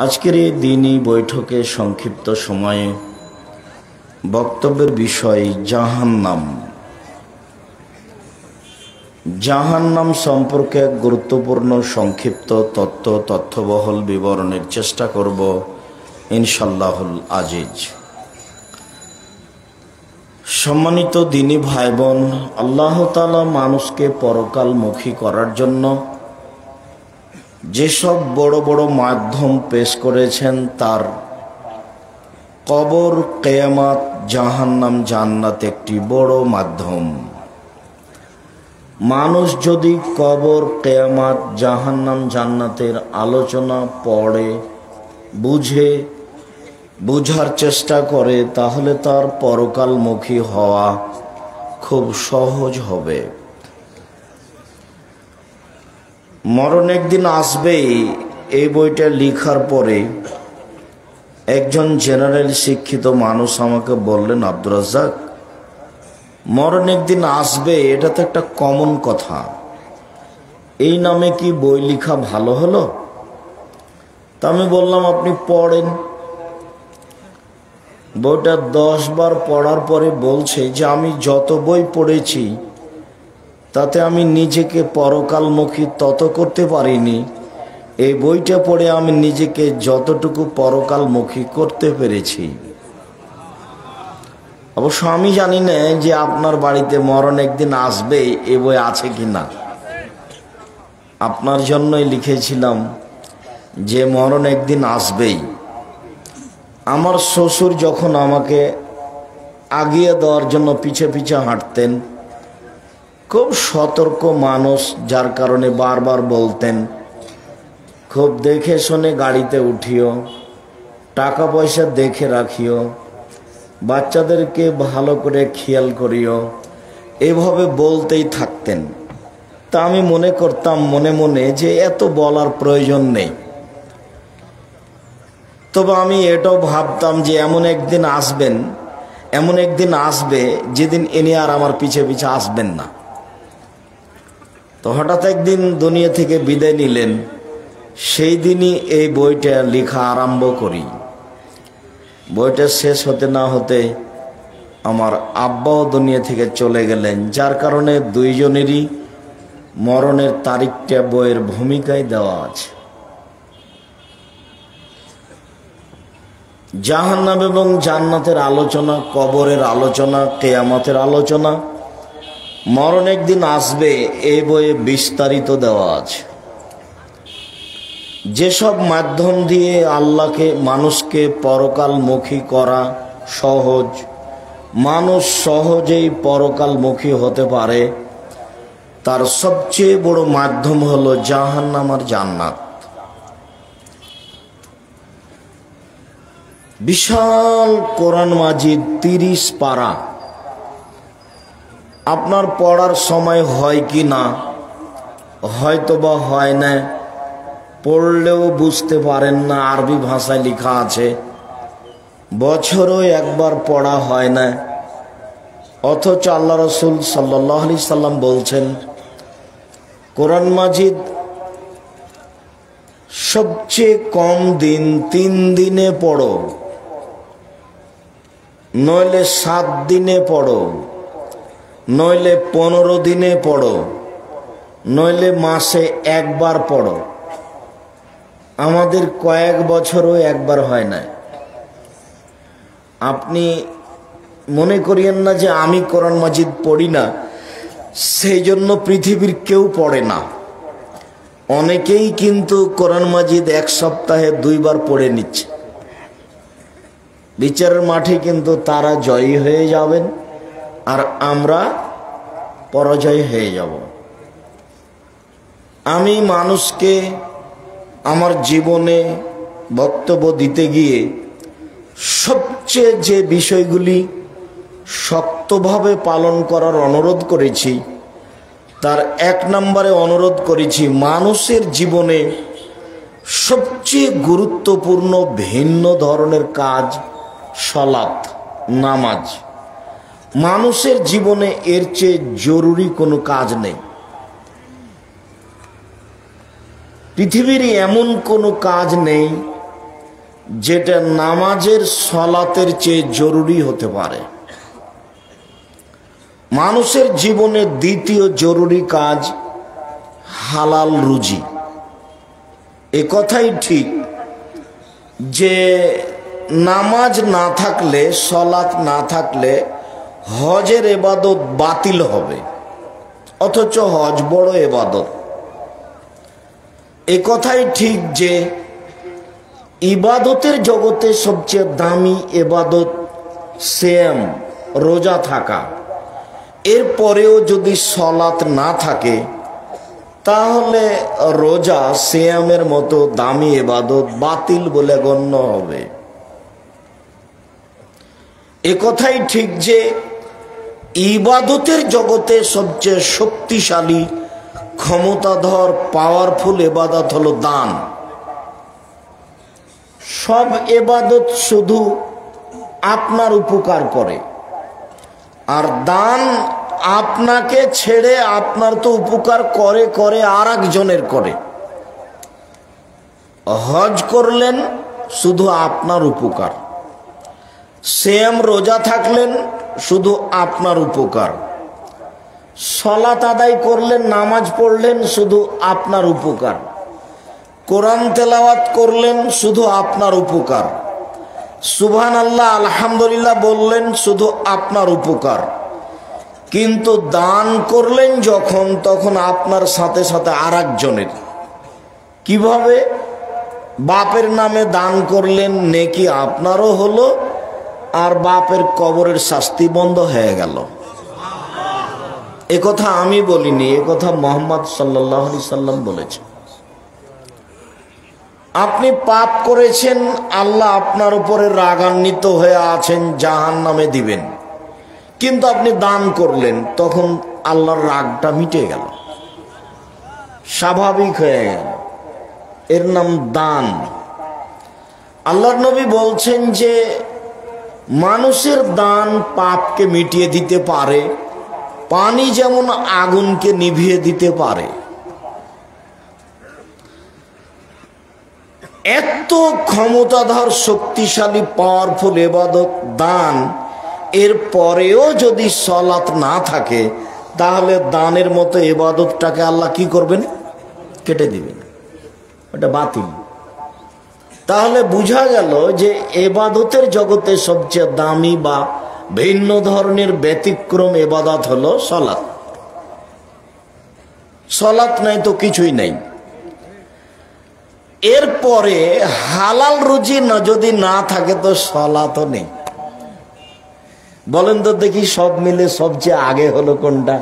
আজকের এই দিনই বৈঠকে সংক্ষিপ্ত সময়ে বক্তব্যের বিষয় জাহান্নাম। জাহান্নাম সম্পর্কে এক গুরুত্বপূর্ণ সংক্ষিপ্ত তথ্যবহল বিবরণের চেষ্টা করব ইনশাআল্লাহুল আজিজ। সম্মানিত দিনী ভাই বোন, আল্লাহ তাআলা মানুষকে পরকালমুখী করার জন্য যেসব বড় বড় মাধ্যম পেশ করেছেন, তার কবর, কিয়ামত, জাহান্নাম, জান্নাত একটি বড় মাধ্যম। মানুষ যদি কবর, কিয়ামত, জাহান্নাম, জান্নাতের আলোচনা পড়ে, বুঝার চেষ্টা করে, তাহলে তার পরকালমুখী হওয়া খুব সহজ হবে। মরণ একদিন আসবেই, এই বইটা লেখার পরে একজন জেনারেল শিক্ষিত মানুষ আমাকে বললেন, আব্দুর রাজ্জাক, মরণ একদিন আসবে, এটা তো একটা কমন কথা, এই নামে কি বই লেখা ভালো হলো? তা আমি বললাম, আপনি পড়েন। বইটা 10 বার পড়ার পরে বলছে যে আমি যত বই পড়েছি তাতে আমি নিজেকে পরকালমুখী তত করতে পারিনি, এই বইটা পড়ে আমি নিজেকে যতটুকু পরকালমুখী করতে পেরেছি। অবশ্য আমি জানি না যে আপনার বাড়িতে মরণ একদিন আসবে এ বই আছে কিনা। আপনার জন্যই লিখেছিলাম যে মরণ একদিন আসবেই। আমার শ্বশুর যখন আমাকে আগিয়ে দেওয়ার জন্য পিছে পিছে হাঁটতেন, খুব সতর্ক মানুষ, যার কারণে বারবার বলতেন, খুব দেখে শুনে গাড়িতে উঠিও, টাকা পয়সা দেখে রাখিও, বাচ্চাদেরকে ভালো করে খেয়াল করিও, এভাবে বলতেই থাকতেন। তা আমি মনে করতাম মনে মনে যে এত বলার প্রয়োজন নেই। তবে আমি এটাও ভাবতাম যে এমন একদিন আসবে যেদিন ইনি আর আমার পিছে পিছে আসবেন না। তো হঠাৎ একদিন দুনিয়া থেকে বিদায় নিলেন, সেই দিনই এই বইটা লেখা আরম্ভ করি। বইটা শেষ হতে না হতে আমার আব্বাও দুনিয়া থেকে চলে গেলেন, যার কারণে দুইজনেরই মরণের তারিখটা বইয়ের ভূমিকায় দেওয়া আছে। জাহান্নাম এবং জান্নাতের আলোচনা, কবরের আলোচনা, কিয়ামতের আলোচনা, মরণ একদিন আসবে, এই বইয়ে বিস্তারিত দেওয়া আছে। যেসব মাধ্যম দিয়ে মানুষকে পরকালমুখী করা সহজ, মানুষ সহজেই পরকালমুখী হতে পারে, তার সবচেয়ে বড় মাধ্যম হলো জাহান্নাম আর জান্নাত। বিশাল কোরআন মাজিদ, 30 পারা। আপনার পড়ার সময় হয় কি না, হয়তো বা হয় না, পড়লেও বুঝতে পারেন না, আরবি ভাষায় লেখা আছে, বছরও একবার পড়া হয় না। অথচ আল্লাহ রাসূল সাল্লাল্লাহু আলাইহি সাল্লাম বলছেন, কোরআন মাজিদ সবচেয়ে কম দিন 3 দিনে পড়ো, নইলে 7 দিনে পড়ো, নইলে 15 দিনে পড়ো, নইলে মাসে একবার পড়ো। আমাদের কয়েক বছরও একবার হয় না। আপনি মনে করিয়েন না যে আমি কোরআন মাজিদ পড়ি না, সেই জন্য পৃথিবীর কেউ পড়ে না। অনেকেই কিন্তু কোরআন মাজিদ 1 সপ্তাহে 2 বার পড়ে নিচ্ছে। বিচারের মাঠে কিন্তু তারা জয়ী হয়ে যাবেন, আর আমরা পরাজয় হয়ে যাব। আমি মানুষকে আমার জীবনে বক্তব্য দিতে গিয়ে সবচেয়ে যে বিষয়গুলি শক্তভাবে পালন করার অনুরোধ করেছি, তার 1 নম্বরে অনুরোধ করেছি, মানুষের জীবনে সবচেয়ে গুরুত্বপূর্ণ ভিন্ন ধরনের কাজ সালাত, নামাজ। মানুষের জীবনে এর চেয়ে জরুরি কোনো কাজ নেই। পৃথিবীর এমন কোনো কাজ নেই যেটা নামাজের সলাতের চেয়ে জরুরি হতে পারে। মানুষের জীবনে দ্বিতীয় জরুরি কাজ হালাল রুজি। এ কথাই ঠিক যে নামাজ না থাকলে, সলাত না থাকলে হজের ইবাদত বাতিল হবে, অথচ হজ বড় ইবাদত। এ কথাই ঠিক যে ইবাদতের জগতে সবচেয়ে দামি ইবাদত সিয়াম, রোজা থাকা। এরপরেও যদি সলাত না থাকে তাহলে রোজা সিয়ামের মতো দামি ইবাদত বাতিল বলে গণ্য হবে। এ কথাই ঠিক যে ইবাদতের জগতে সবচেয়ে শক্তিশালী, ক্ষমতাধর, পাওয়ারফুল ইবাদত হলো দান। সব ইবাদত শুধু আপনার উপকার করে, আর দান আপনাকে ছেড়ে আপনার তো উপকার করে করে আর একজনের করে। হজ করলেন শুধু আপনার উপকার, সিয়াম রোজা থাকলেন শুধু আপনার উপকার, সালাত আদায় করলেন, নামাজ পড়লেন শুধু আপনার উপকার, কোরআন তেলাওয়াত করলেন শুধু আপনার উপকার, সুবহানাল্লাহ আলহামদুলিল্লাহ বললেন শুধু আপনার উপকার। কিন্তু দান করলেন যখন, তখন আপনার সাথে সাথে আর একজনের। কিভাবে? বাপের নামে দান করলেন, নেকি আপনারও হলো, আর বাপের কবরের শাস্তি বন্ধ হয়ে গেল। এ কথা আমি বলিনি, এ কথা মুহাম্মদ সাল্লাল্লাহু আলাইহি সাল্লাম বলেছেন। আপনি পাপ করেছেন, আল্লাহ আপনার উপরে রাগান্বিত হয়ে আছেন, জাহান্নামে দিবেন। কিন্তু আপনি দান করলেন, তখন আল্লাহর রাগটা মিটে গেল, স্বাভাবিক হয়ে গেল। এর নাম দান। আল্লাহর নবী বলছেন যে মানুষের দান পাপকে মিটিয়ে দিতে পারে, পানি যেমন আগুনকে নিভিয়ে দিতে পারে। এত ক্ষমতাধর, শক্তিশালী, পাওয়ারফুল ইবাদত দান। এর পরেও যদি সলাত না থাকে তাহলে দানের মতো ইবাদতটাকে আল্লাহ কি করবেন? কেটে দিবেন, ওটা বাতিল। তাহলে বোঝা গেল যে ইবাদতের জগতে সবচেয়ে দামি বা ভিন্ন ধরনের ব্যতিক্রম ইবাদত হলো সলাত। সলাত নাই তো কিছুই নাই। এরপরে হালাল রুজি না যদি না থাকে তো সলাতও নেই। বলেন তো দেখি, সব মিলে সবচেয়ে আগে হলো কোনটা?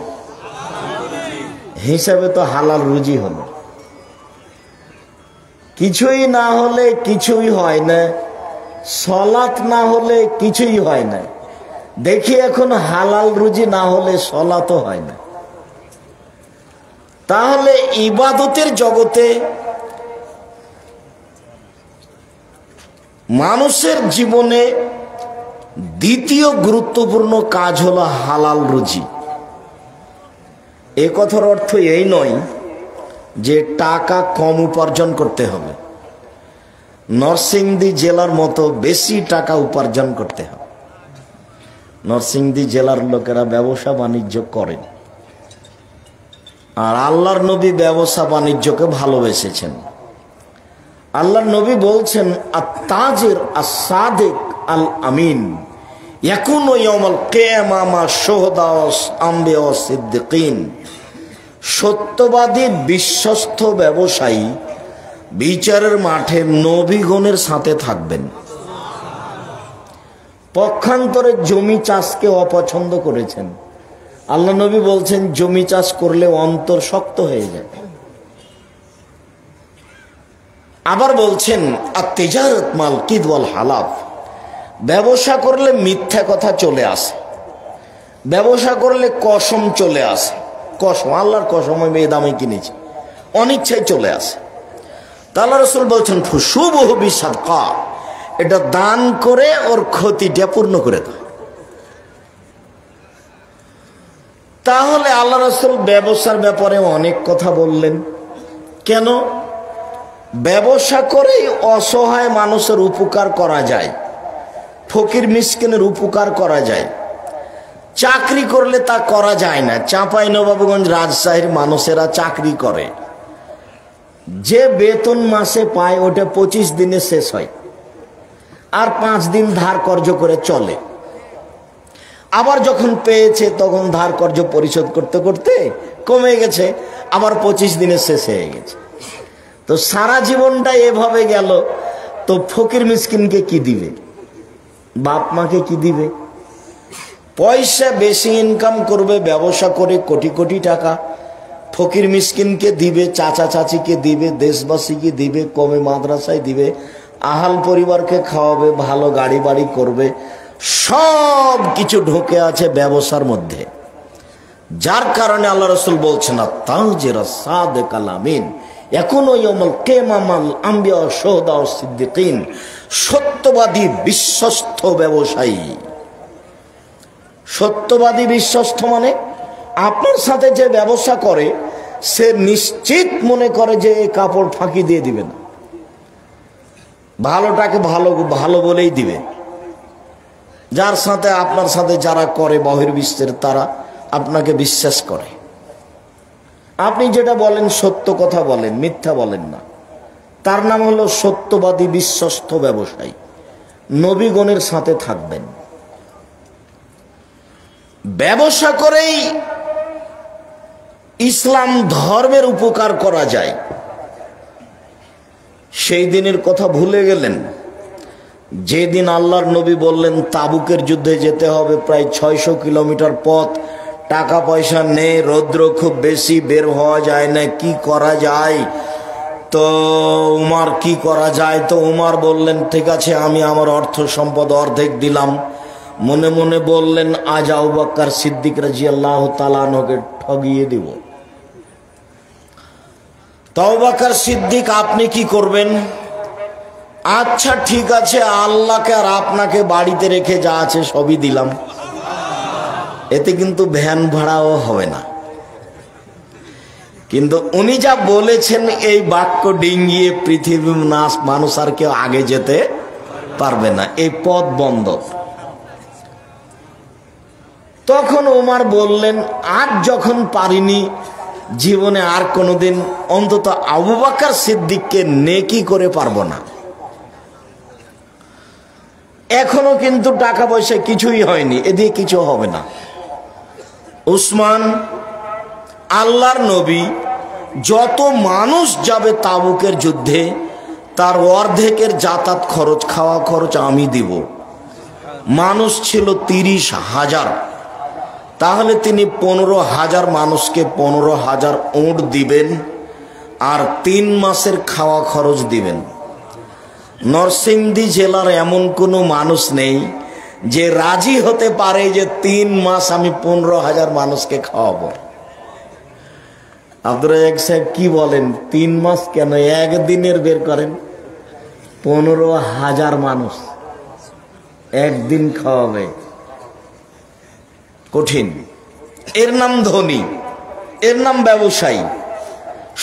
হিসাবে তো হালাল রুজি হলো। কিছুই না হলে কিছুই হয় না, সলাত না হলে কিছুই হয় না। দেখি এখন হালাল রুজি না হলে সলাতও হয় না। তাহলে ইবাদতের জগতে মানুষের জীবনে দ্বিতীয় গুরুত্বপূর্ণ কাজ হলো হালাল রুজি। এ কথার অর্থ এই নয় যে টাকা কম উপার্জন করতে হবে, নরসিংদী জেলার মতো বেশি টাকা উপার্জন করতে হবে। নরসিংদী জেলার লোকেরা ব্যবসা বাণিজ্য করেন, আর আল্লাহর নবী ব্যবসা বাণিজ্যকে ভালোবেসেছেন। আল্লাহর নবী বলছেন, আত-তাজির আস-সাদিক আল আমিন ইয়াকুনু ইয়াউমাল কিয়ামা মা শুহাদা ওয়াস আম্বিয়া ওয়াস সিদ্দিকিন। সত্যবাদী বিশ্বস্ত ব্যবসায়ী বিচারের মাঠে নবীগণের সাথে থাকবেন। পক্ষান্তরে জমি চাষকে অপছন্দ করেছেন। আল্লাহ নবী বলছেন জমি চাষ করলে অন্তর শক্ত হয়ে যায়। আবার বলছেন আত-তিজারাত মাল কিদ ওয়াল হালাফ। ব্যবসা করলে মিথ্যা কথা চলে আসে, ব্যবসা করলে কসম চলে আসে। কসম, আল্লাহর কসম, আমি এই দামে কিনেছি, অনিচ্ছায় চলে আসে। আল্লাহ রাসূল বলছেন ফুশুবহু বিসাদকা, এটা দান করে ওর ক্ষতিটা পূর্ণ করে দাও। তাহলে আল্লাহ রাসূল ব্যবসার ব্যাপারে অনেক কথা বললেন। কেন? ব্যবসা করেই অসহায় মানুষের উপকার করা যায়, ফকির মিসকিনের উপকার করা যায়। চাকরি করলে তা করা যায় না। চাঁপাইনবাবগঞ্জ রাজশাহীর মানুষেরা চাকরি করে, যে বেতন মাসে পায় ওটা 25 দিনে শেষ হয়, আর 5 দিন ধার কর্জ করে চলে। আবার যখন পেয়েছে তখন ধার কর্জ পরিশোধ করতে করতে কমে গেছে, আবার 25 দিনে শেষ হয়ে গেছে। তো সারা জীবনটা এভাবে গেল, তো ফকির মিসকিনকে কি দিবে? বাপ মাকে কি দিবে? পয়সা বেশি ইনকাম করবে ব্যবসা করে কোটি কোটি টাকা, ফকির মিসকিনকে দিবে, চাচা চাচিকে দিবে, দেশবাসীকে দিবে, কমে মাদ্রাসায় দিবে, আহাল পরিবারকে খাওয়াবে, ভালো গাড়ি বাড়ি করবে। সব কিছু ঢুকে আছে ব্যবসার মধ্যে। যার কারণে আল্লাহ রাসূল বলছেন, তাজির সাদিকাল আমিন ইয়াকুনু ইয়াউমাল কিয়ামাল আম্বিয়া শুহাদা ও সিদ্দিকিন, সত্যবাদী বিশ্বস্ত ব্যবসায়ী। সত্যবাদী বিশ্বস্ত মানে আপনার সাথে যে ব্যবসা করে সে নিশ্চিত মনে করে যে এই কাপড় ফাঁকি দিয়ে দিবে না, ভালোটাকে ভালো ভালো বলেই দিবে। যার সাথে আপনার সাথে যারা করে বহির্বিশ্বের, তারা আপনাকে বিশ্বাস করে। আপনি যেটা বলেন সত্য কথা বলেন, মিথ্যা বলেন না, তার নাম হলো সত্যবাদী বিশ্বস্ত ব্যবসায়ী। নবীগণের সাথে থাকবেন। ব্যবসা করেই ইসলাম ধর্মের উপকার করা যায়। সেই দিনের কথা ভুলে গেলেন যেদিন আল্লাহর নবী বললেন তাবুকের যুদ্ধে যেতে হবে, প্রায় 600 কিলোমিটার পথ, টাকা পয়সা নেই, রৌদ্র খুব বেশি, বের হওয়া যায় না, কি করা যায়? তো উমার কি করা যায়? তো উমার বললেন, ঠিক আছে আমি আমার অর্থ সম্পদ অর্ধেক দিলাম। মনে মনে বললেন, আজ আবু বকর সিদ্দিক রাদিয়াল্লাহু তাআলা আনহুকে ঠগিয়ে দিব। তো আবু বকর সিদ্দিক, আপনি কি করবেন? আচ্ছা ঠিক আছে, আল্লাহকে আর আপনাকে বাড়িতে রেখে যা আছে সবই দিলাম। এতে কিন্তু ভ্যান ভাড়াও হবে না। কিন্তু উনি যা বলেছেন এই বাক্য ডিঙ্গিয়ে পৃথিবীর মানুষ আর কেউ আগে যেতে পারবে না, এই পথ বন্ধ। তখন ওমর বললেন, আজ যখন পারিনি, জীবনে আর কোনোদিন অন্তত আবু বকর সিদ্দিককে নেকি করে পারবো না। এখনো কিন্তু টাকা পয়সা কিছুই হয়নি, এদিকে কিছু হবে না। উসমান, আল্লাহর নবী, যত মানুষ যাবে তাবুকের যুদ্ধে তার অর্ধেকের যাতায়াত খরচ, খাওয়া খরচ আমি দিব। মানুষ ছিল 30,000, তাহলে তিনি 15,000 মানুষকে 15,000 উট দিবেন আর 3 মাসের খাওয়া খরচ দিবেন। নরসিংদী জেলার এমন কোনো মানুষ নেই যে রাজি হতে পারে যে 3 মাস আমি 15,000 মানুষকে খাওয়াবো। আব্দুর রাজ্জাক সাহেব কি বলেন, 3 মাস কেন, একদিনের বের করেন, 15,000 মানুষ একদিন খাওয়াবে, কঠিন। এর নাম ধনী, এর নাম ব্যবসায়ী।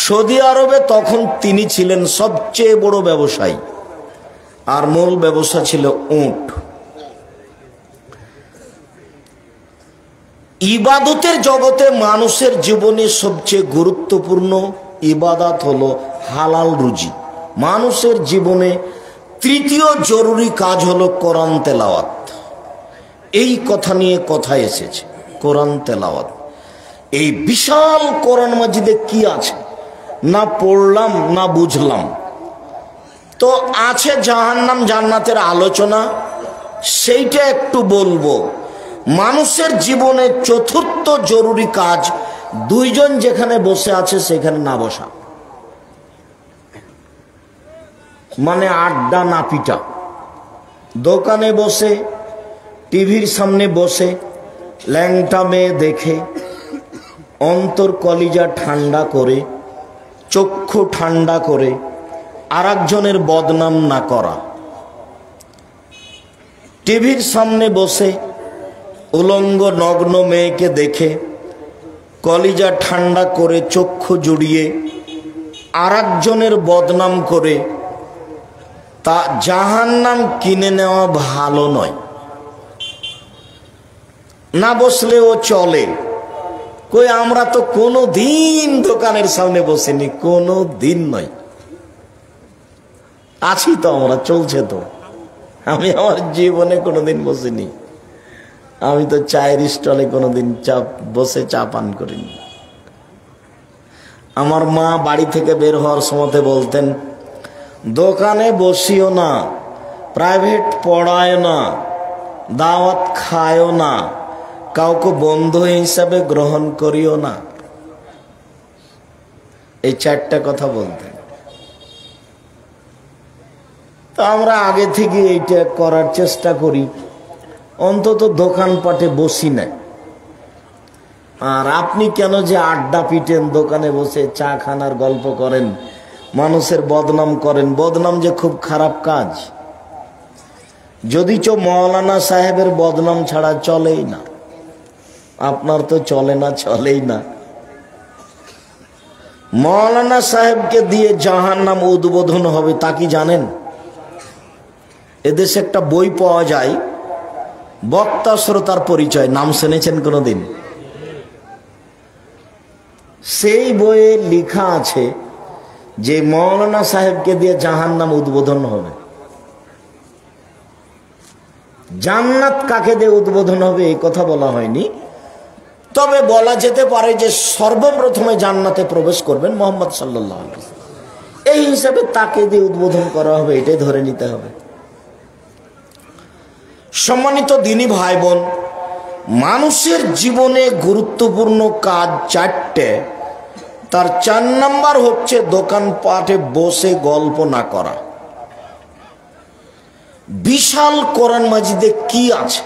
সৌদি আরবে তখন তিনি ছিলেন সবচেয়ে বড় ব্যবসায়ী, আর মূল ব্যবসা ছিল উট। ইবাদতের জগতে মানুষের জীবনে সবচেয়ে গুরুত্বপূর্ণ ইবাদত হলো হালাল রুজি। মানুষের জীবনে তৃতীয় জরুরি কাজ হলো কোরআন তেলাওয়াত। এই কথা নিয়ে কথা এসেছে, কোরআন তেলাওয়াত। এই বিশাল কোরআন মাজিদে কি আছে না পড়লাম না বুঝলাম। তো আছে জাহান্নাম জান্নাতের আলোচনা, সেইটা একটু বলবো। মানুষের জীবনে চতুর্থ জরুরি কাজ, 2 জন যেখানে বসে আছে সেখানে না বসা, মানে আড্ডা না পিটা। দোকানে বসে, টিভির সামনে বসে ল্যাংটা মেয়ে দেখে অন্তর কলিজা ঠান্ডা করে, চক্ষু ঠান্ডা করে আরেকজনের বদনাম না করা। টিভির সামনে বসে উলঙ্গ নগ্ন মেয়েকে দেখে কলিজা ঠান্ডা করে চক্ষু জুড়িয়ে আরেকজনের বদনাম করে তা জাহান্নাম কিনে নেওয়া ভালো নয়। না বসলেও চলে। কই আমরা তো কোনো দিন দোকানের সামনে বসিনি, কোনো দিন নয়। আছি তো আমরা, চলছে তো। আমি আমার জীবনে কোনোদিন বসিনি। আমি তো চায়ের স্টলে কোনোদিন বসে চা পান করিনি। আমার মা বাড়ি থেকে বের হওয়ার সময় বলতেন, দোকানে বসিও না, প্রাইভেট পড়ায় না, দাওয়াত খায়ও না, কাউকে বন্ধু হিসাবে গ্রহণ করিও না। এই চারটা কথা বলতেন। তো আমরা আগে থেকে এইটা করার চেষ্টা করি, অন্তত দোকানপাটে বসি না। আর আপনি কেন যে আড্ডা পিটেন, দোকানে বসে চা খানার গল্প করেন, মানুষের বদনাম করেন? বদনাম যে খুব খারাপ কাজ। যদিচ মৌলানা সাহেবের বদনাম ছাড়া চলেই না, আপনার তো চলে না, চলেই না। মৌলানা সাহেবকে দিয়ে জাহান্নাম উদ্বোধন হবে, তা কি জানেন? এদেশে একটা বই পাওয়া যায়, বক্তা শ্রোতার পরিচয়, নাম শুনেছেন কোনোদিন? সেই বইয়ে লেখা আছে যে মৌলানা সাহেবকে দিয়ে জাহান্নাম উদ্বোধন হবে। জান্নাত কাকে দিয়ে উদ্বোধন হবে এই কথা বলা হয়নি, তবে বলা যেতে পারে যে সর্বপ্রথমে জান্নাতে প্রবেশ করবেন মুহাম্মদ সাল্লাল্লাহু আলাইহি ওয়াসাল্লাম। এই হিসাবে তাকে দিয়ে উদ্বোধন করা হবে, এটাই ধরে নিতে হবে। সম্মানিত দিনী ভাই বোন, মানুষের জীবনে গুরুত্বপূর্ণ কাজ চারটে। তার 4 নাম্বার হচ্ছে দোকানপাটে বসে গল্প না করা। বিশাল কোরআন মাজিদে কি আছে?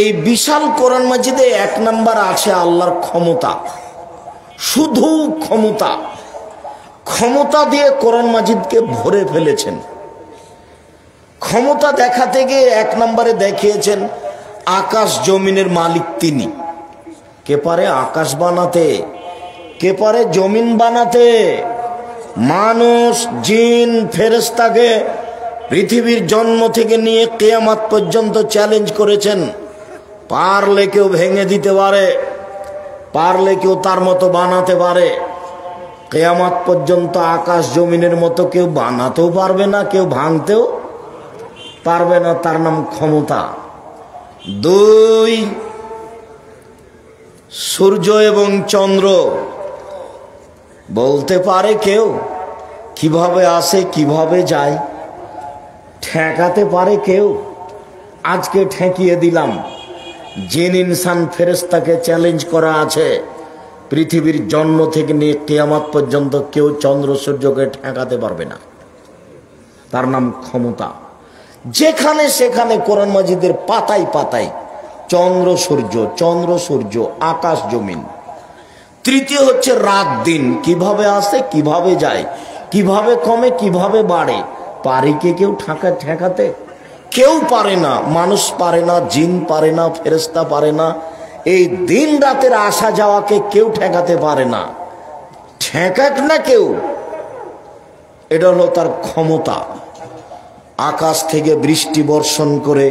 এই বিশাল কোরআন মাজিদে 1 নাম্বার আছে আল্লাহর ক্ষমতা। শুধু ক্ষমতা, ক্ষমতা দিয়ে কোরআন মাজিদকে ভরে ফেলেছেন। ক্ষমতা দেখাতে গিয়ে 1 নম্বরে দেখিয়েছেন আকাশ জমিনের মালিক তিনি। কে পারে আকাশ বানাতে? কে পারে জমিন বানাতে? মানুষ, জিন, ফেরেশতাকে পৃথিবীর জন্ম থেকে নিয়ে কিয়ামত পর্যন্ত চ্যালেঞ্জ করেছেন। পারলে কেউ ভেঙে দিতে পারে, পারলে কেউ তার মতো বানাতে পারে। কিয়ামত পর্যন্ত আকাশ জমিনের মতো কেউ বানাতেও পারবে না, কেউ ভাঙতেও পারবে না। তার নাম ক্ষমতা। 2, সূর্য এবং চন্দ্র বলতে পারে কেউ কিভাবে আসে কিভাবে যায়? ঠেকাতে পারে কেউ? আজকে ঠেকিয়ে দিলাম। জিন, ইনসান, ফেরেশতাকে চ্যালেঞ্জ করা আছে, পৃথিবীর জন্ম থেকে নিয়ে কিয়ামত পর্যন্ত কেউ চন্দ্র সূর্যকে ঠেকাতে পারবে না। তার নাম ক্ষমতা। যেখানে সেখানে কোরআন মাজিদের পাতায় পাতায় চন্দ্র সূর্য, চন্দ্র সূর্য, আকাশ জমিন। 3 হচ্ছে রাত দিন, কিভাবে আসে কিভাবে যায়, কিভাবে কমে কিভাবে বাড়ে। পারে কে কেউ ঠেকাতে? কেউ পারে না। মানুষ পারে না, জিন পারে না, ফেরেশতা পারে না। এই দিন রাতের আসা যাওয়াকে কেউ ঠেকাতে পারে না। ঠেকাক না কেউ, এটা হলো তার ক্ষমতা। আকাশ থেকে বৃষ্টি বর্ষণ করে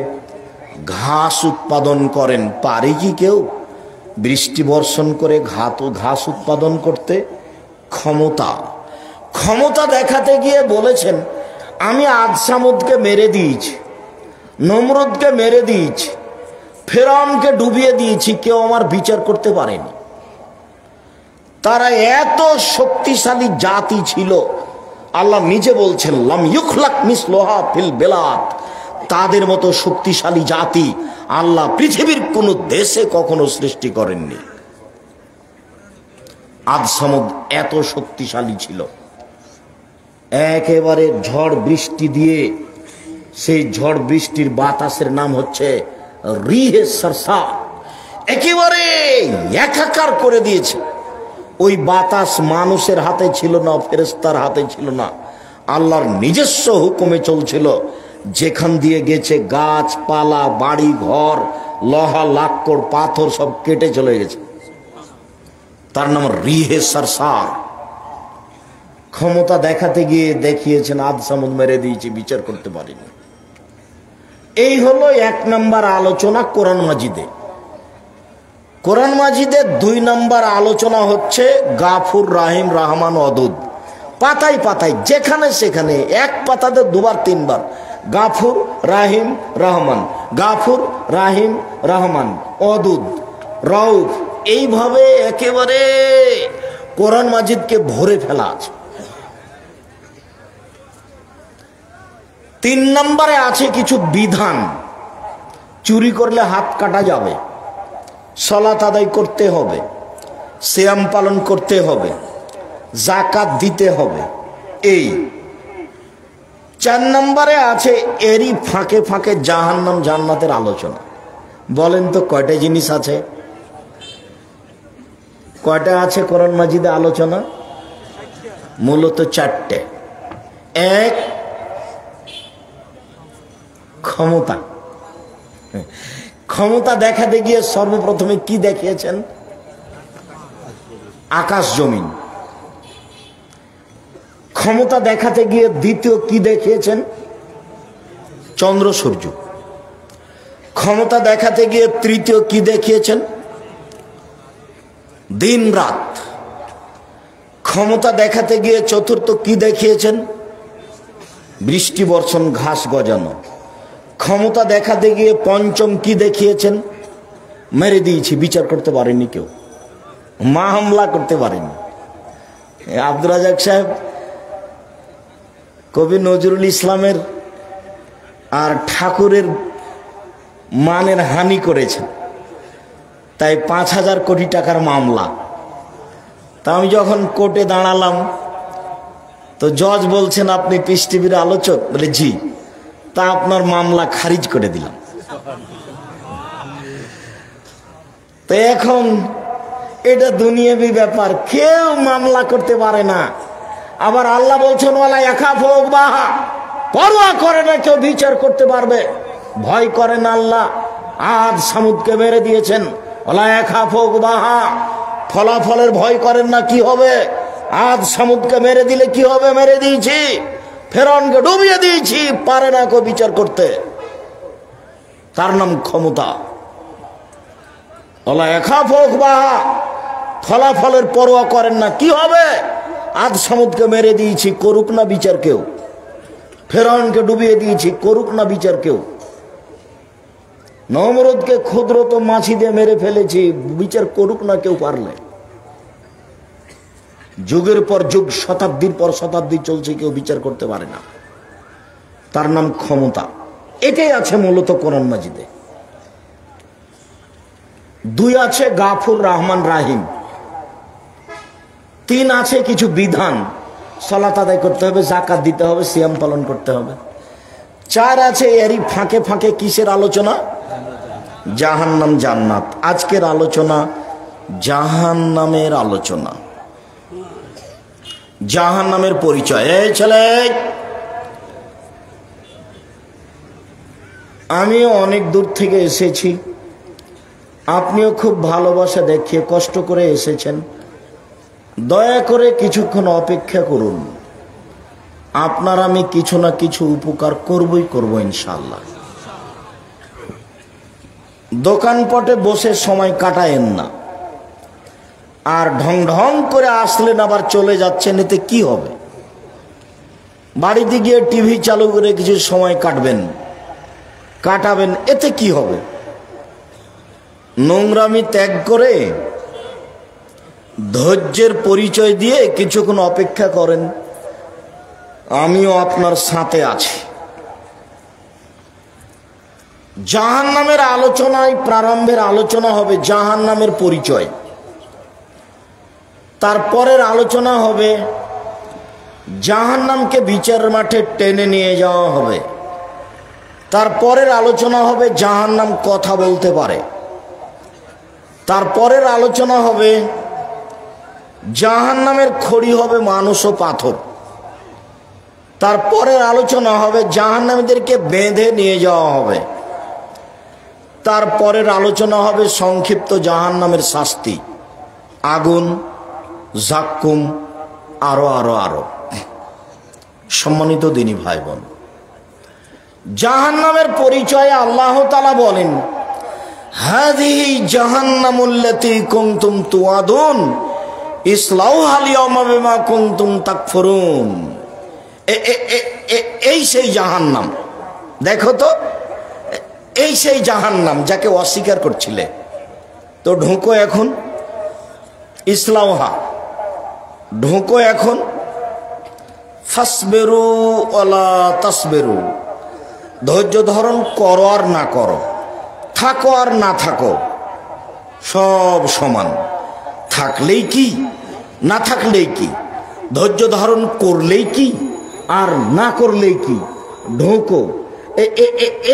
ঘাস উৎপাদন করেন, পারে কি কেউ বৃষ্টি বর্ষণ করে ঘাস উৎপাদন করতে? ক্ষমতা। ক্ষমতা দেখাতে গিয়ে বলেছেন আমি আদ সামুদকে মেরে দিয়েছি, নমরুদকে মেরে দিয়েছি, ফেরাউনকে ডুবিয়ে দিয়েছি, কেউ আমার বিচার করতে পারেনি। তারা এত শক্তিশালী জাতি ছিল, আল্লাহ নিজে বলছেন লাম ইউখলাক মিসলুহা ফিল বিলাদ। তাদের মতো শক্তিশালী জাতি আল্লাহ পৃথিবীর কোন দেশে কখনো সৃষ্টি করেননি। আদ সামুদ এত শক্তিশালী ছিল, একেবারে ঝড় বৃষ্টি দিয়ে, সেই ঝড় বৃষ্টির বাতাসের নাম হচ্ছে রিহে সরসা, একেবারে একাকার করে দিয়েছে। ওই বাতাস মানুষের হাতে ছিল না, ফেরেশতার হাতে ছিল না, আল্লাহর নিজস্ব হুকুমে চলছিল। যেখান দিয়ে গেছে গাছপালা, বাড়ি ঘর, লোহা লাক্কড় পাথর সব কেটে চলে গেছে। তার নাম রিহে সরসার। ক্ষমতা দেখাতে গিয়ে দেখিয়েছেন আদ সামুদ মেরে দিয়েছি, বিচার করতে পারিনি। এই হলো 1 নম্বর আলোচনা কোরআন মাজিদে। কোরআন মাজিদের 2 নম্বর আলোচনা হচ্ছে গাফুর, রাহিম, রহমান, অদুদ। পাতায় পাতায় যেখানে সেখানে এক পাতাতে 2 বার 3 বার গাফুর, রাহিম, রহমান, গাফুর, রাহিম, রহমান, অদুদ, রউফ, এইভাবে একেবারে কোরআন মাজিদকে ভরে ফেলা আছে। 3 নম্বরে আছে কিছু বিধান। চুরি করলে হাত কাটা যাবে, সালাত আদায় করতে হবে, সিয়াম পালন করতে হবে, যাকাত দিতে হবে। এই 4 নম্বরে আছে এরই ফাঁকে ফাঁকে জাহান্নাম জান্নাতের আলোচনা। বলেন তো কয়টা জিনিস আছে? কয়টা আছে কোরআন মাজিদে আলোচনা? মূলত 4টে। 1, ক্ষমতা। ক্ষমতা দেখাতে গিয়ে সর্বপ্রথমে কি দেখিয়েছেন? আকাশ জমিন। ক্ষমতা দেখাতে গিয়ে দ্বিতীয় কি দেখিয়েছেন? চন্দ্র সূর্য। ক্ষমতা দেখাতে গিয়ে তৃতীয় কি দেখিয়েছেন? দিন রাত। ক্ষমতা দেখাতে গিয়ে চতুর্থ কি দেখিয়েছেন? বৃষ্টি বর্ষণ, ঘাস গজানো। ক্ষমতা দেখাতে গিয়ে পঞ্চম কি দেখিয়েছেন? মেরে দিয়েছি, বিচার করতে পারেনি কেউ, মা হামলা করতে পারেনি। আব্দুর রাজাক সাহেব কবি নজরুল ইসলামের আর ঠাকুরের মানের হানি করেছেন, তাই 5,000 কোটি টাকার মামলা। তা আমি যখন কোর্টে দাঁড়ালাম তো জজ বলছেন আপনি পিস টিভির আলোচক? বলে জি। তা আপনার মামলা খারিজ করে দিলাম। তো এখন এটা দুনিয়াবি ব্যাপার, কেউ মামলা করতে পারে না। আবার আল্লাহ বলছেন ওয়ালা ইয়াখাফুক বাহা, পরোয়া করে না কেউ বিচার করতে পারবে, ভয় করেন আল্লাহ। আদ সামুদকে মেরে দিয়েছেন, ওয়ালা ইয়াখাফুক বাহা, ফলাফলের ভয় করেন না, কি হবে? আদ সামুদকে মেরে দিলে কি হবে? মেরে দিয়েছি। ফেরাউনকে ডুবিয়ে দিয়েছি, পারে না কেউ বিচার করতে। তার নাম ক্ষমতা। ওয়ালা ইয়াখাফুক বাহা, ফলাফলের পরোয়া করেন না, কি হবে? আদ সামুদকে মেরে দিয়েছি, করুক না বিচার কেউ। ফেরাউনকে ডুবিয়ে দিয়েছি, করুক না বিচার কেউ। নমরুদকে ক্ষুদ্রত মাছি দিয়ে মেরে ফেলেছি, বিচার করুক না কেউ পারলে। যুগের পর যুগ, শতাব্দীর পর শতাব্দী চলছে, কেউ বিচার করতে পারে না। তার নাম ক্ষমতা। এটাই আছে মূলত কোরআন মাজিদে। 2 আছে গাফুর, রহমান, রাহিম। 3 আছে কিছু বিধান, সালাত আদায় করতে হবে, যাকাত দিতে হবে, সিয়াম পালন করতে হবে। 4 আছে এরই ফাঁকে ফাঁকে কিসের আলোচনা? জাহান্নাম জান্নাত। আজকের আলোচনা জাহান্নামের আলোচনা, জাহান্নামের পরিচয়। এই ছেলে, আমিও অনেক দূর থেকে এসেছি, আপনিও খুব ভালোবাসা দেখিয়ে কষ্ট করে এসেছেন। দয়া করে কিছুক্ষণ অপেক্ষা করুন, আপনার আমি কিছু না কিছু উপকার করবই করব ইনশাআল্লাহ। দোকানপটে বসে সময় কাটায়েন না, আর ঢং ঢং করে আসলেন আবার চলে যাচ্ছেন, এতে কি হবে? বাড়িতে গিয়ে টিভি চালু করে কিছু সময় কাটাবেন, এতে কি হবে? নোংরামি ত্যাগ করে ধৈর্যের পরিচয় দিয়ে কিছুক্ষণ অপেক্ষা করেন, আমিও আপনার সাথে আছি। জাহান্নামের আলোচনায় প্রারম্ভের আলোচনা হবে জাহান্নামের পরিচয়, তারপরের আলোচনা হবে জাহান্নামকে বিচারের মাঠে টেনে নিয়ে যাওয়া হবে, তারপরের আলোচনা হবে জাহান্নাম কথা বলতে পারে, তারপরের আলোচনা হবে জাহান্নামের খড়ি হবে মানুষ ও পাথর, তারপরের আলোচনা হবে জাহান্নামীদেরকে বেঁধে নিয়ে যাওয়া হবে, তারপরের আলোচনা হবে সংক্ষিপ্ত জাহান্নামের শাস্তি, আগুন, জাক্কুম, আরো আরো আরো। সম্মানিত দিনী ভাই বোন, জাহান্নামের পরিচয়ে আল্লাহ তাআলা বলেন, হাযিহি জাহান্নামুল্লাতী কুনতুম তুআদুন ইসলাউহাল ইয়াওমা বিমা কুনতুম তাকফুরুন। এই সেই জাহান্নাম, দেখো তো, এই সেই জাহান্নাম যাকে অস্বীকার করছিলে। তো ঢোকো এখন, ইসলাউহা, ঢোকো এখন। ফাসবিরু ওয়ালা তাসবিরু, ধৈর্য ধারণ করো আর না করো, থাকো আর না থাকো, সব সমান। থাকলেই কি, না থাকলেই কি, ধৈর্য ধারণ করলেই কি আর না করলেই কি, ঢোকো।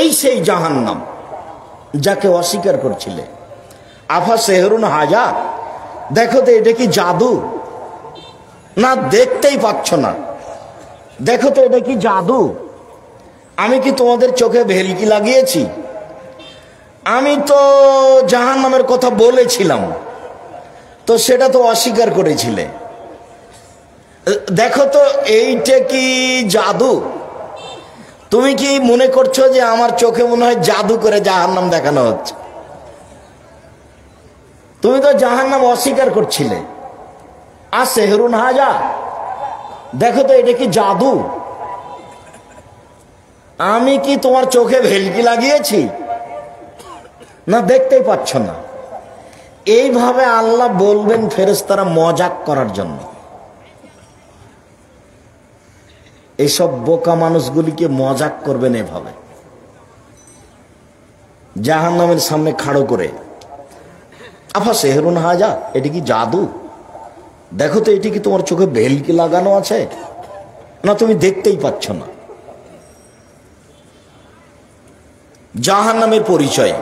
এই সেই জাহান্নাম যাকে অস্বীকার করছিলে। আফা সেহরুন হাজা, দেখো তো এটা কি জাদু? না দেখতেই পাচ্ছ না, দেখো তো এটা কি জাদু? আমি কি তোমাদের চোখে ভেলকি লাগিয়েছি? আমি তো জাহান্নামের কথা বলেছিলাম, তো সেটা তো অস্বীকার করেছিলে। দেখো তো এইটা কি জাদু? তুমি কি মনে করছো যে আমার চোখে মনে হয় জাদু করে জাহান্নাম দেখানো হচ্ছে? তুমি তো জাহান্নাম অস্বীকার করছিলে। আর সেহরুন হাজা, দেখো তো এটা কি জাদু? আমি কি তোমার চোখে ভেলকি লাগিয়েছি? না দেখতেই পাচ্ছ না। এইভাবে আল্লাহ বলবেন ফেরেশতারা মজাক করার জন্য। এইসব বোকা মানুষগুলিকে মজাক করবেন এভাবে, জাহান্নামের সামনে খাড়ো করে। আফা সেহরুন হাজা, এটি কি জাদু? দেখো তো এটি কি তোমার চোখে ভেলকি লাগানো আছে? না তুমি দেখতেই পাচ্ছ না। জাহান্নামের পরিচয়,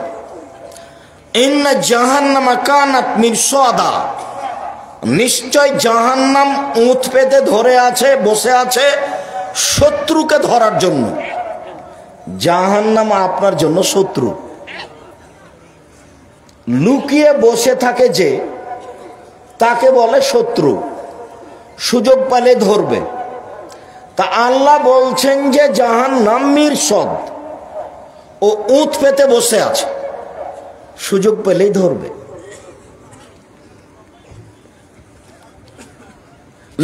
ইন্না জাহান্নামা কানাত মিরসাদা, নিশ্চয় জাহান্নাম উঁত পেতে ধরে আছে, বসে আছে শত্রুকে ধরার জন্য। জাহান্নাম আপনার জন্য শত্রু, লুকিয়ে বসে থাকে যে, তাকে বলে শত্রু, সুযোগ পেলে ধরবে। তা আল্লাহ বলছেন যে জাহান্নাম মিরসাদ, ও উঁত পেতে বসে আছে, সুযোগ পেলেই ধরবে।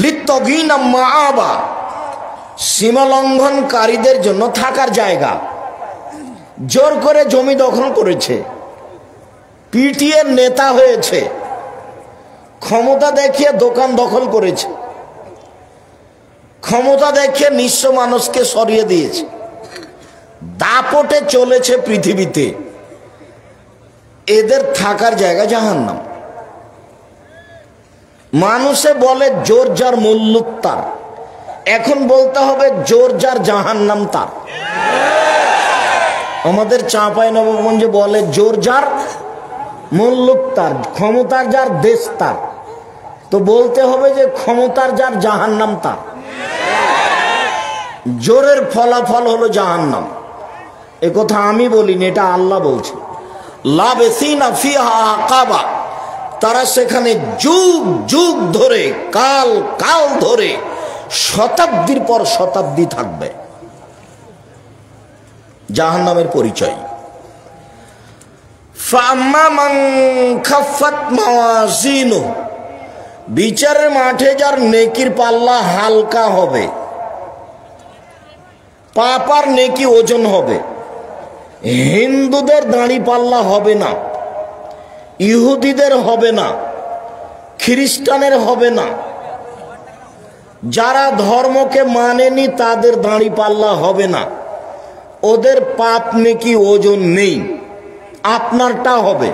লিত্তাগিনা মাআবা, সীমা লঙ্ঘনকারীদের জন্য থাকার জায়গা। জোর করে জমি দখল করেছে, পিটিয়ে নেতা হয়েছে, ক্ষমতা দেখিয়ে দোকান দখল করেছে, ক্ষমতা দেখিয়ে নিঃস্ব মানুষকে সরিয়ে দিয়েছে, দাপটে চলেছে পৃথিবীতে। এদের থাকার জায়গা জাহান্নাম। মানুষে বলে জোর যার মুল্লুক তার, এখন বলতে হবে জোর যার জাহান্নাম তার। আমাদের চাঁপাইনবাবগঞ্জে বলে জোর যার মুল্লুক তার, ক্ষমতার যার দেশ তার। তো বলতে হবে যে ক্ষমতার যার জাহান্নাম তার। জোরের ফলাফল হলো জাহান্নাম। এ কথা আমি বলিনি, এটা আল্লাহ বলছে। লাবেসিনা ফিহা আকাবা, তারা সেখানে যুগ যুগ ধরে, কাল কাল ধরে, শতাব্দীর পর শতাব্দী থাকবে। জাহান্নামের পরিচয়, ফাম্মা মান খাফাত মাওয়াজিনুহু, বিচারের মাঠে যার নেকির পাল্লা হালকা হবে, পাপ আর নেকি ওজন হবে। হিন্দুদের দাঁড়ি পাল্লা হবে না, ইহুদিদের হবে না, খ্রিস্টানের হবে না, যারা ধর্মকে মানেনি তাদের দাঁড়ি পাল্লা হবে না। ওদের পাপ নেকি ওজন নেই, আপনারটা হবে।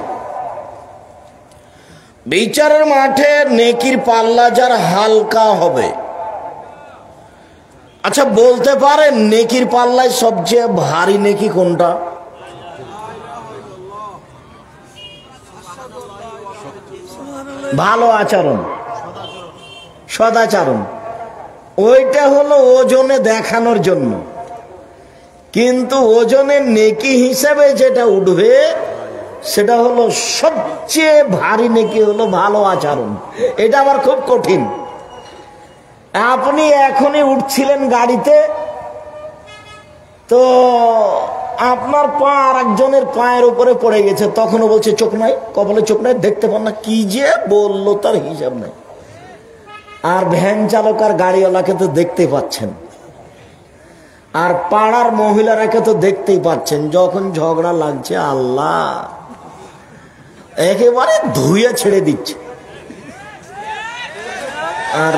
বিচারের মাঠে নেকির পাল্লা যার হালকা হবে। আচ্ছা বলতে পারেন নেকির পাল্লায় সবচেয়ে ভারী নেকি কোনটা? ভালো আচরণ, সদাচরণ। ওইটা হলো ওজনে দেখানোর জন্য, কিন্তু ওজনের নেকি হিসেবে যেটা উঠবে সেটা হলো সবচেয়ে ভারী নেকি হলো ভালো আচরণ। এটা আবার খুব কঠিন। আপনি এখনই উঠছিলেন গাড়িতে, তো আপনার পা আর একজনের পায়ের উপরে পড়ে গেছে, তখনও বলছে চোখ নাই, কপালে চোখ নাই, দেখতে পান না, কি যে বললো তার হিসাব নাই। আর ভ্যান চালক আর গাড়িওয়ালাকে তো দেখতেই পাচ্ছেন, আর পাড়ার মহিলারাকে তো দেখতেই পাচ্ছেন, যখন ঝগড়া লাগছে আল্লাহ একেবারে ধুয়ে ছেড়ে দিচ্ছে। আর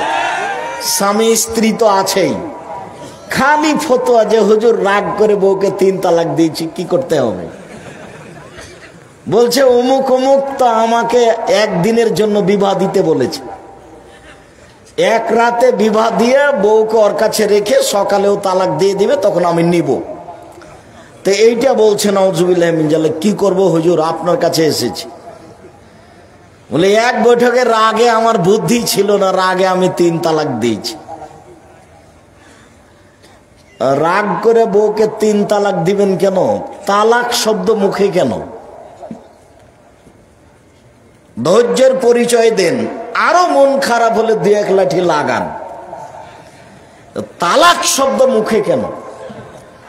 স্বামী স্ত্রী তো আছেই, খালি ফতোয়া যে হুজুর রাগ করে বউকে 3 তালাক দিয়েছি, কি করতে হবে? বলছে অমুক অমুক তো আমাকে একদিনের জন্য বিবাহ দিতে বলেছে, এক রাতে বিবাহ দিয়ে বউকে ওর কাছে রেখে সকালেও তালাক দিয়ে দিবে, তখন আমি নিব। তো এইটা বলছে নাউজুবিল্লাহ মিন জালিক, কি করব হুজুর, আপনার কাছে এসেছি। বলে এক বৈঠকে রাগে আমার বুদ্ধি ছিল না, রাগে আমি 3 তালাক দিয়েছি। রাগ করে বউকে 3 তালাক দিবেন কেন? তালাক শব্দ মুখে কেন? ধৈর্যের পরিচয় দেন, আরো মন খারাপ হলে 2-1 লাঠি লাগান। তালাক শব্দ মুখে কেন?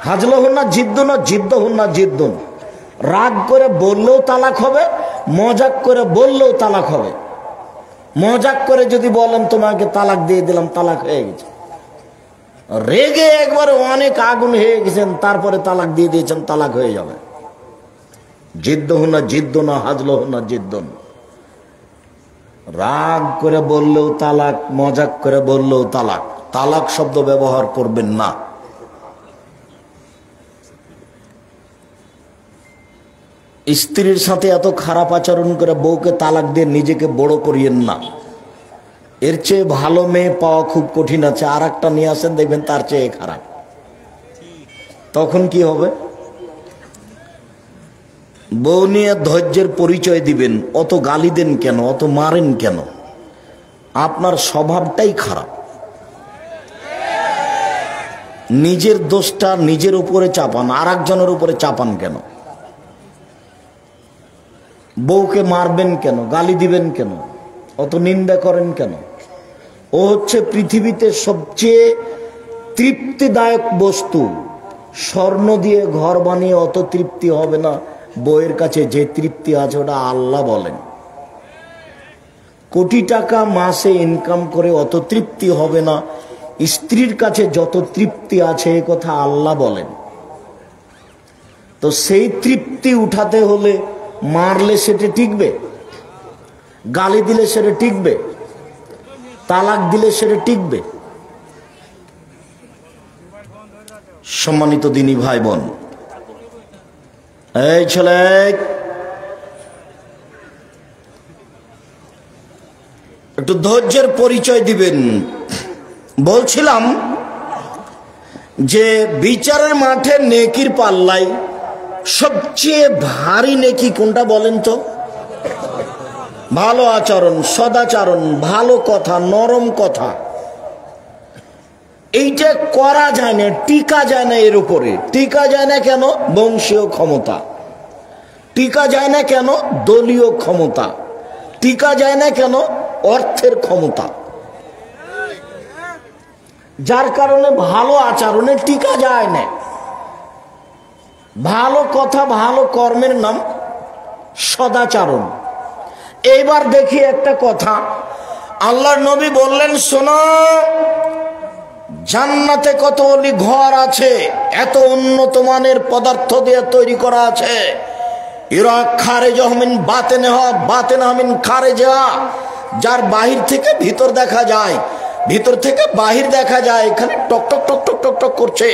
হাজল হন না জিদ্দুন, জিদ্দ হন না জিদ্দুন। রাগ করে বললেও তালাক হবে, মজাক করে বললেও তালাক হবে। মজাক করে যদি বলেন তোমাকে তালাক দিয়ে দিলাম, তালাক হয়ে গেছে। রেগে একবারে অনেক আগুন হয়ে গেছেন, তারপরে তালাক দিয়ে দিয়েছেন, তালাক হয়ে যাবে। জিদ্দ হন না জিদ্দুন, হাজল হন না জিদ্দুন। রাগ করে বললেও তালাক, মজাক করে বললেও তালাক। তালাক শব্দ ব্যবহার করবেন না। স্ত্রীর সাথে এত খারাপ আচরণ করে বউকে তালাক দিয়ে নিজেকে বড় করিয়েন না। এর চেয়ে ভালো মেয়ে পাওয়া খুব কঠিন আছে, আর একটা নিয়ে আসেন, দেখবেন তার চেয়ে খারাপ। তখন কি হবে? বউ নিয়ে ধৈর্যের পরিচয় দিবেন। অত গালি দেন কেন, অত মারেন কেন? আপনার স্বভাবটাই খারাপ। নিজের দোষটা নিজের উপরে চাপান, আর একজনের উপরে চাপান কেন? বউকে মারবেন কেন, গালি দিবেন কেন, অত নিন্দা করেন কেন? ও হচ্ছে পৃথিবীতে সবচেয়ে তৃপ্তিদায়ক বস্তু। স্বর্ণ দিয়ে ঘর বানিয়ে অত তৃপ্তি হবে না। বউয়ের কাছে যে তৃপ্তি আছে ওটা আল্লাহ বলেন। কোটি টাকা মাসে ইনকাম করে অত তৃপ্তি হবে না। স্ত্রীর কাছে যত তৃপ্তি আছে এ কথা আল্লাহ বলেন। তো সেই তৃপ্তি উঠাতে হলে মারলে সেটা টিকবে? গালি দিলে সেটা টিকবে? তালাক দিলে সেটা টিকবে? সম্মানিত দিনী ভাই বোন, এই ছেলে, একটু ধৈর্যের পরিচয় দিবেন। বলছিলাম যে বিচারের মাঠে নেকির পাল্লায় সবচেয়ে ভারী নেকি কোনটা বলেন তো? ভালো আচরণ, সদাচরণ, ভালো কথা, নরম কথা। এইটা করা যায় না, টিকা যায় না। এর উপরে টিকা যায় না কেন? বংশীয় ক্ষমতা। টিকা যায় না কেন? দলীয় ক্ষমতা। টিকা যায় না কেন? অর্থের ক্ষমতা। যার কারণে ভালো আচরণে টিকা যায় না। ভালো কথা, ভালো কর্মের নাম সদাচরণ। এইবার দেখি একটা কথা, আল্লাহর নবী বললেন, শোনো, জান্নাতে কতগুলি ঘর আছে, এত উন্নত মানের পদার্থ দিয়ে তৈরি করা আছে। ইরাক খারেজ মিন বাতেনহ, বাতেনহ মিন খারেজা। যার বাহির থেকে ভিতর দেখা যায়, ভিতর থেকে বাহির দেখা যায়, এখানে টক টক টক টক টক টক করছে,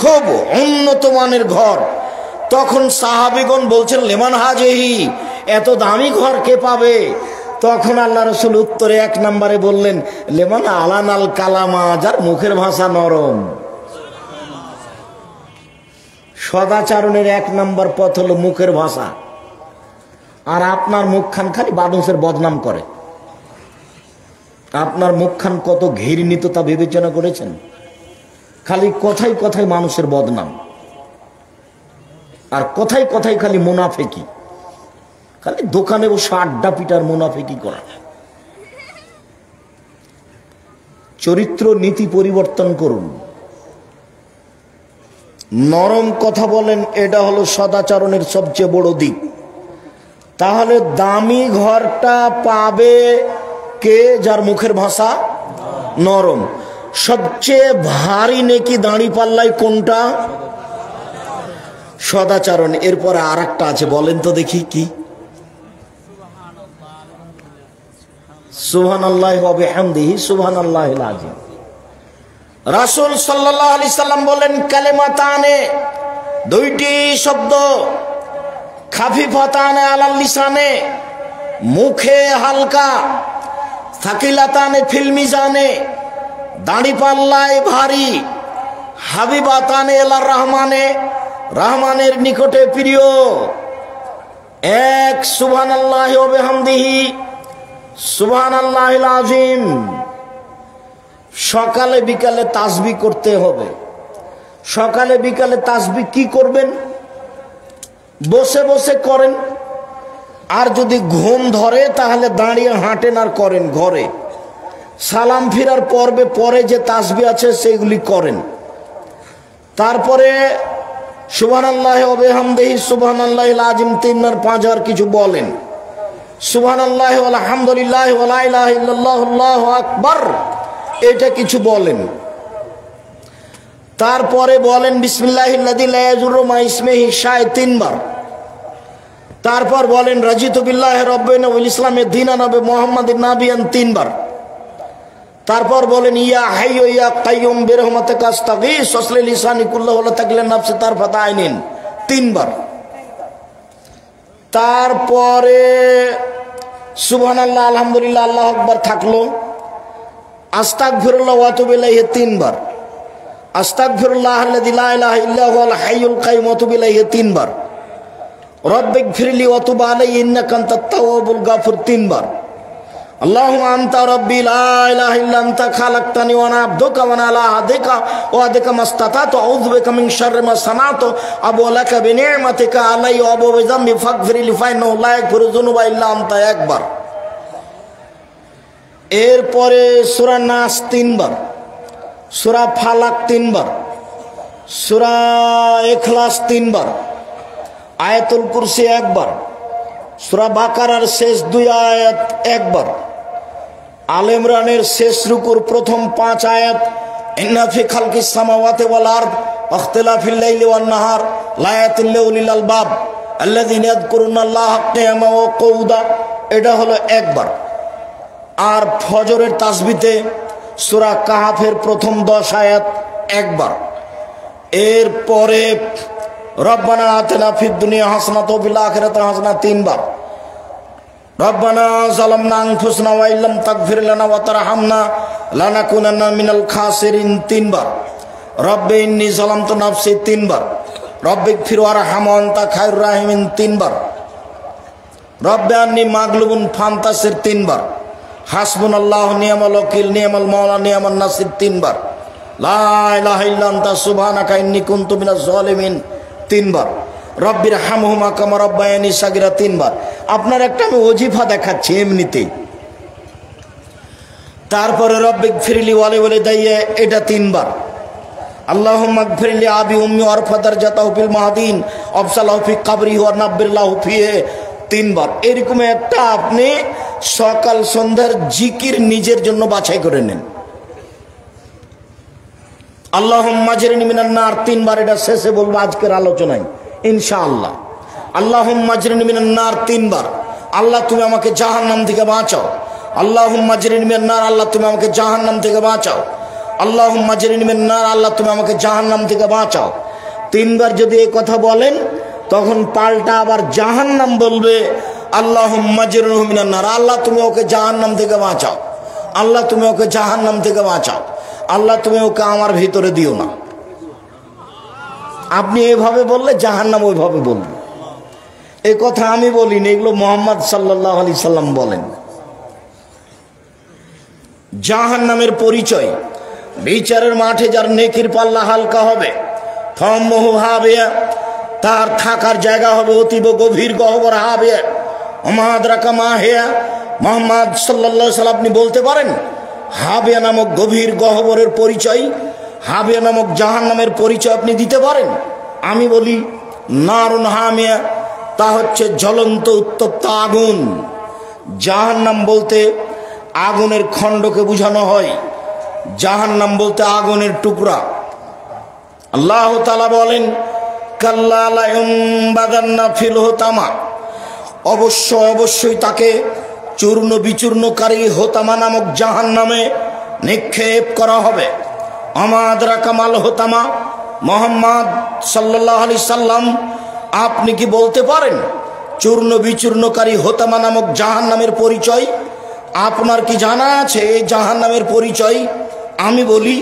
খুব উন্নত মানের ঘর। তখন সাহাবীগণ বলছেন, লেমান হাজেহি, এত দামি ঘর কে পাবে? তখন আল্লাহ রাসূল উত্তরে 1 নম্বরে বললেন, লেমান আলানাল কালামা, যার মুখের ভাষা নরম। সদাচরণের 1 নম্বর পথ হলো মুখের ভাষা। আর আপনার মুখখান খালি বাদুসের বদনাম করে। আপনার মুখখান কত ঘৃণিত তা বিবেচনা করেছেন? খালি কথাই কথাই মানুষের বদনাম, আর কথাই কথাই খালি মুনাফিকি, খালি দোকানে বসে আড্ডা পিটার মুনাফিকি করা। চরিত্র নীতি পরিবর্তন করুন। নরম কথা বলেন, এটা হলো সদাচরণের সবচেয়ে বড় দিক। তাহলে দামি ঘরটা পাবে কে? যার মুখের ভাষা নরম। সবচেয়ে ভারী নেকি দাঁড়িপাল্লায় কোনটা? সদাচরণ। এরপরে আর একটা আছে, বলেন তো দেখি কি? সুবহানাল্লাহি ওয়া বিহামদিহি সুবহানাল্লাহিল আযীম। রাসূল সাল্লাল্লাহু আলাইহি সাল্লাম বলেন, কালিমাতানে, দুইটি শব্দ, খাফিফাতানে আলাল লিসানে, মুখে হালকা, সাকিলাতানে ফিল মিজানে, দাঁড়িপাল্লায় ভারী, হাবিবাতানে ইলার রহমানে, রহমানের নিকটে প্রিয়। এক, সুবহানাল্লাহি ওয়া বিহামদিহি সুবহানাল্লাহিল আযীম। সকালে বিকালে তাসবিহ করতে হবে। সকালে বিকালে তাসবিহ কি করবেন? বসে বসে করেন, আর যদি ঘুম ধরে তাহলে দাঁড়িয়ে হাঁটেন আর করেন। ঘরে সালাম ফিরার পর্বে পরে যে তাসবিহ আছে সেগুলি করেন। তারপরে সুবহানাল্লাহি ওয়া বিহামদিহি সুবহানাল্লাহিল আযীম 3 আর 5 আর কিছু বলেন। সুবহানাল্লাহি ওয়া আলহামদুলিল্লাহি ওয়া লা ইলাহা ইল্লাল্লাহু আল্লাহু আকবার, এটা কিছু বলেন। তারপরে বলেন বিসমিল্লাহিল্লাযী লা ইয়াযুররু মা ইসমিহি শাই 3 বার। তারপর বলেন রাজিতু বিল্লাহি রাব্বানা ওয়াল ইসলামে দীনান নবী মুহাম্মাদিন নাবিয়ান 3 বার। তারপর বলেন ইয়া হাইয়ু ইয়া কাইয়ুম বিরহমাতিকা আস্তাগীস ওয়াসলি লিসানি কুল্লাহু ওয়া লা তাকলিন নাফসি তারফাতা আইনিন 3 বার। তারপরে সুবহানাল্লাহ আলহামদুলিল্লাহ আল্লাহু আকবার থাকলো। আস্তাগফিরুল্লাহ ওয়া আতুবু ইলাইহি 3 বার। আস্তাগফিরুল্লাহাল্লাযী লা ইলাহা ইল্লা হুয়াল হাইয়ুল কাইয়্যুম ওয়া আতুবু ইলাইহি 3 বার। রব্বিগফিরলি ওয়া তুব আলাইহি ইন্নাকা আনতাত তাওয়াবুল গাফুর 3 বার। আল্লাহুম্মা আনতা রাব্বি লা ইলাহা ইল্লা আনতা খালাকতানি ওয়া আনা আবদুকা ওয়া আনা আলা আহদিকা ওয়া আদিকা মাসতাতাতু আউযু বিকা মিন শাররি মা সানাতু আবু লাকা বিনি'মাতিকা আলাইয়া ওয়া আবু বিযামবি ফাগফিরলি ফাইন্নাহু লা ইয়াগফিরু যুনুবা ইল্লা আনতা 1 বার। এরপরে সূরা নাস 3 বার, সূরা ফালাক 3 বার, সূরা ইখলাস 3 বার, আয়াতুল কুরসি 1 বার, সূরা বাকারার শেষ 2 আয়াত 1 বার, আলে ইমরানের শেষ রুকুর প্রথম 5 আয়াত, ইন্না ফি খালকিস সামাওয়াতি ওয়াল আরদ ওয়াখতিলাফিল লাইলি ওয়ান নাহার লায়াতিল লিউলিল আলবাব আল্লাযীনা ইয়াযকুরুনাল্লাহা কিয়ামান ওয়া কুউদা, এটা হলো 1 বার। আর ফজরের তাসবিতে সূরা কাহাফের প্রথম 10 আয়াত 1 বার। এরপরে রব্বানা আতিনা ফিদ দুনিয়া হাসানাতাও ওয়া ফিল আখিরাতি হাসানাতাও 3 বার। রব্বানা যালামনা আনফুসানা ওয়া ইল্লাম তাগফির লানা ওয়া তারহামনা লানাকুনান্না মিনাল খাসিরিন 3 বার। রব্বি ইন্নী যালামতু নাফসি 3 বার। রব্বিগফির ওয়ারহাম ওয়া আনতা খায়রুর রাহিমিন 3 বার। রব্বি আন্নী মাগলুবুন ফান্তাসির 3 বার। হাসবুনাল্লাহু নি'মাল ওয়াকিল নি'মাল মাওলা নি'মান নাসির 3 বার। লা ইলাহা ইল্লা আনতা সুবহানাকা ইন্নী কুনতু মিনাজ জালিমিন 3 বার। রব্বির হামহুমা কামা রাব্বায়ানি সাগীরা 3 বার। আপনার একটা আমি ওজিফা দেখাচ্ছি এমনিতেই। তারপরে রব্বিগফিরলি ওয়া লিওয়ালিদাইয়া, এটা 3 বার। আল্লাহুম্মা গফিরলি আবি উম্মি ওয়ারফাদার জাতাহু ফিল মাহদিন আবসালাহু ফি কবরিহি ওয়া নাব্বিরলাহু ফিহি 3 বার। এরকম একটা আপনি সকাল সন্ধ্যার জিকির নিজের জন্য বাছাই করে নেন। আল্লাহুম্মা আজরিনি মিনান নার 3 বার, এটা শেষে বলবো আজকের আলোচনায় ইনশাআল্লাহ। আল্লাহুম্মা আজরিনি মিনান নার 3 বার, আল্লাহ তুমি আমাকে জাহান্নাম থেকে বাঁচাও। আল্লাহুম্মা আজরিনি মিনান নার, আল্লাহ তুমি আমাকে জাহান্নাম থেকে বাঁচাও। আল্লাহুম্মা আজরিনি মিনান নার, আল্লাহ তুমি আমাকে জাহান্নাম থেকে বাঁচাও। 3 বার যদি এই কথা বলেন তখন পাল্টা আবার জাহান্নাম বলবে আল্লাহুম্মা আজরিনি মিনান নার, আল্লাহ তুমি ওকে জাহান্নাম থেকে বাঁচাও। আল্লাহ তুমি ওকে জাহান্নাম থেকে বাঁচাও। আল্লাহ তুমি ওকে আমার ভিতরে দিও না। আপনি এভাবে বললে জাহান্নাম ওইভাবে বলবে। এই কথা আমি বলিনি, এগুলো মুহাম্মদ সাল্লাল্লাহু আলাইহি সাল্লাম বলেন। জাহান্নামের পরিচয়, বিচারের মাঠে যার নেকির পাল্লা হালকা হবে, ফাম্মুহু হাবিয়া, তার থাকার জায়গা হবে অতীব গভীর গহ্বর হাবিয়া। ওমা আদরাকা মা হিয়া, মুহাম্মদ সাল্লাল্লাহু আলাইহি সাল্লাম আপনি বলতে পারেন হাবিয়া নামক গভীর গহ্বরের পরিচয়, হাবিয়া নামক জাহান্নামের পরিচয় আপনি দিতে পারেন? আমি বলি নারুন হামিয়া, তা হচ্ছে জ্বলন্ত উত্তপ্ত আগুন। জাহান্নাম বলতে আগুনের খণ্ডকে বোঝানো হয়, জাহান্নাম বলতে আগুনের টুকরা। আল্লাহ তাআলা বলেন কাল্লা লা ইউমবাদান্না ফিল হুতামা, অবশ্যই তাকে চূর্ণ বিচূর্ণকারী হোতামা নামক জাহান্নামে নিক্ষেপ করা হবে। আমাদরা কামাল হোতামা, মুহাম্মদ সাল্লাল্লাহু আলাইহি সাল্লাম আপনি কি বলতে পারেন চূর্ণ বিচূর্ণকারী হোতামা নামক জাহান্নামের পরিচয়? আপনার কি জানা আছে এই জাহান্নামের পরিচয়? আমি বলি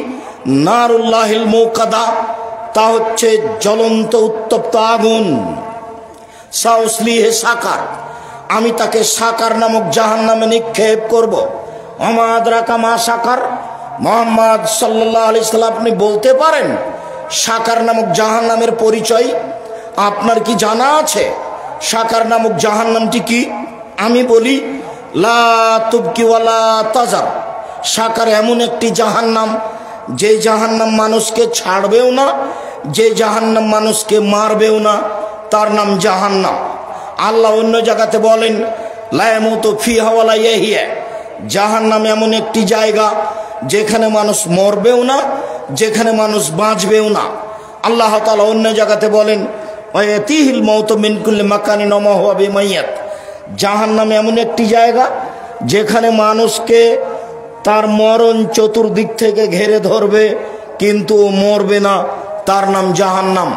নারুল্লাহিল মুকাদা, তা হচ্ছে জ্বলন্ত উত্তপ্ত আগুন। সাউসলিহে সাকার, আমি তাকে সাকার নামক জাহান্নামে নিক্ষেপ করব। আমাদরাকা মা সাকার, মুহাম্মদ সাল্লাল্লাহু আলাইহি সাল্লাম আপনি বলতে পারেন সাকার নামক জাহান্নামের পরিচয়? আপনার কি জানা আছে সাকার নামক জাহান্নামটি কি? আমি বলি লা তুবকি ওয়ালা তাজার, সাকার এমন একটি জাহান্নাম যে জাহান্নাম মানুষকে ছাড়বেও না, যে জাহান্নাম মানুষকে মারবেও না, তার নাম জাহান্নাম। আল্লাহ অন্য জায়গাতে বলেন লা ইয়ামুতু ফিহা ওয়ালা ইয়াহইয়া, জাহান্নাম এমন একটি জায়গা যেখানে মানুষ মরবেও না, যেখানে মানুষ বাঁচবেও না। আল্লাহ তাআলা অন্য জায়গাতে বলেন ওয়ায়াতিহিল মাউতু মিন কুল্লি মাকানিন ওয়া মা হুয়া বিমাইয়াত, জাহান্নাম এমন একটি জায়গা যেখানে মানুষকে তার মরণ চতুর্দিক থেকে ঘিরে ধরবে কিন্তু মরবে না, তার নাম জাহান্নাম।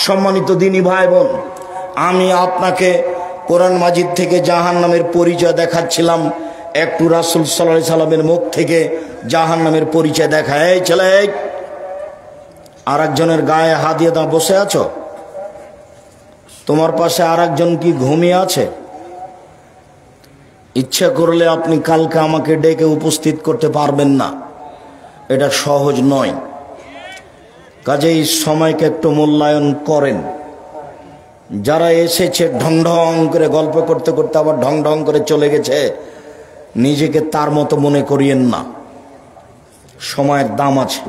সম্মানিত দিনী ভাই বোন, আমি আপনাকে কোরআন মাজিদ থেকে জাহান্নামের পরিচয় দেখাচ্ছিলাম, একটু রাসূল সাল্লাল্লাহু আলাইহি সাল্লামের মুখ থেকে জাহান্নামের পরিচয় দেখা। এই ছেলে, আর একজনের গায়ে হাত দিয়ে দাও, বসে আছো? তোমার পাশে আর একজন কি ঘুমিয়ে আছে? ইচ্ছা করলে আপনি কালকে আমাকে ডেকে উপস্থিত করতে পারবেন না, এটা সহজ নয়। কাজেই সময়কে একটু মূল্যায়ন করেন। যারা এসেছে ঢং ঢং করে গল্প করতে করতে আবার ঢং ঢং করে চলে গেছে, নিজেকে তার মতো মনে করিয়েন না, সময়ের দাম আছে।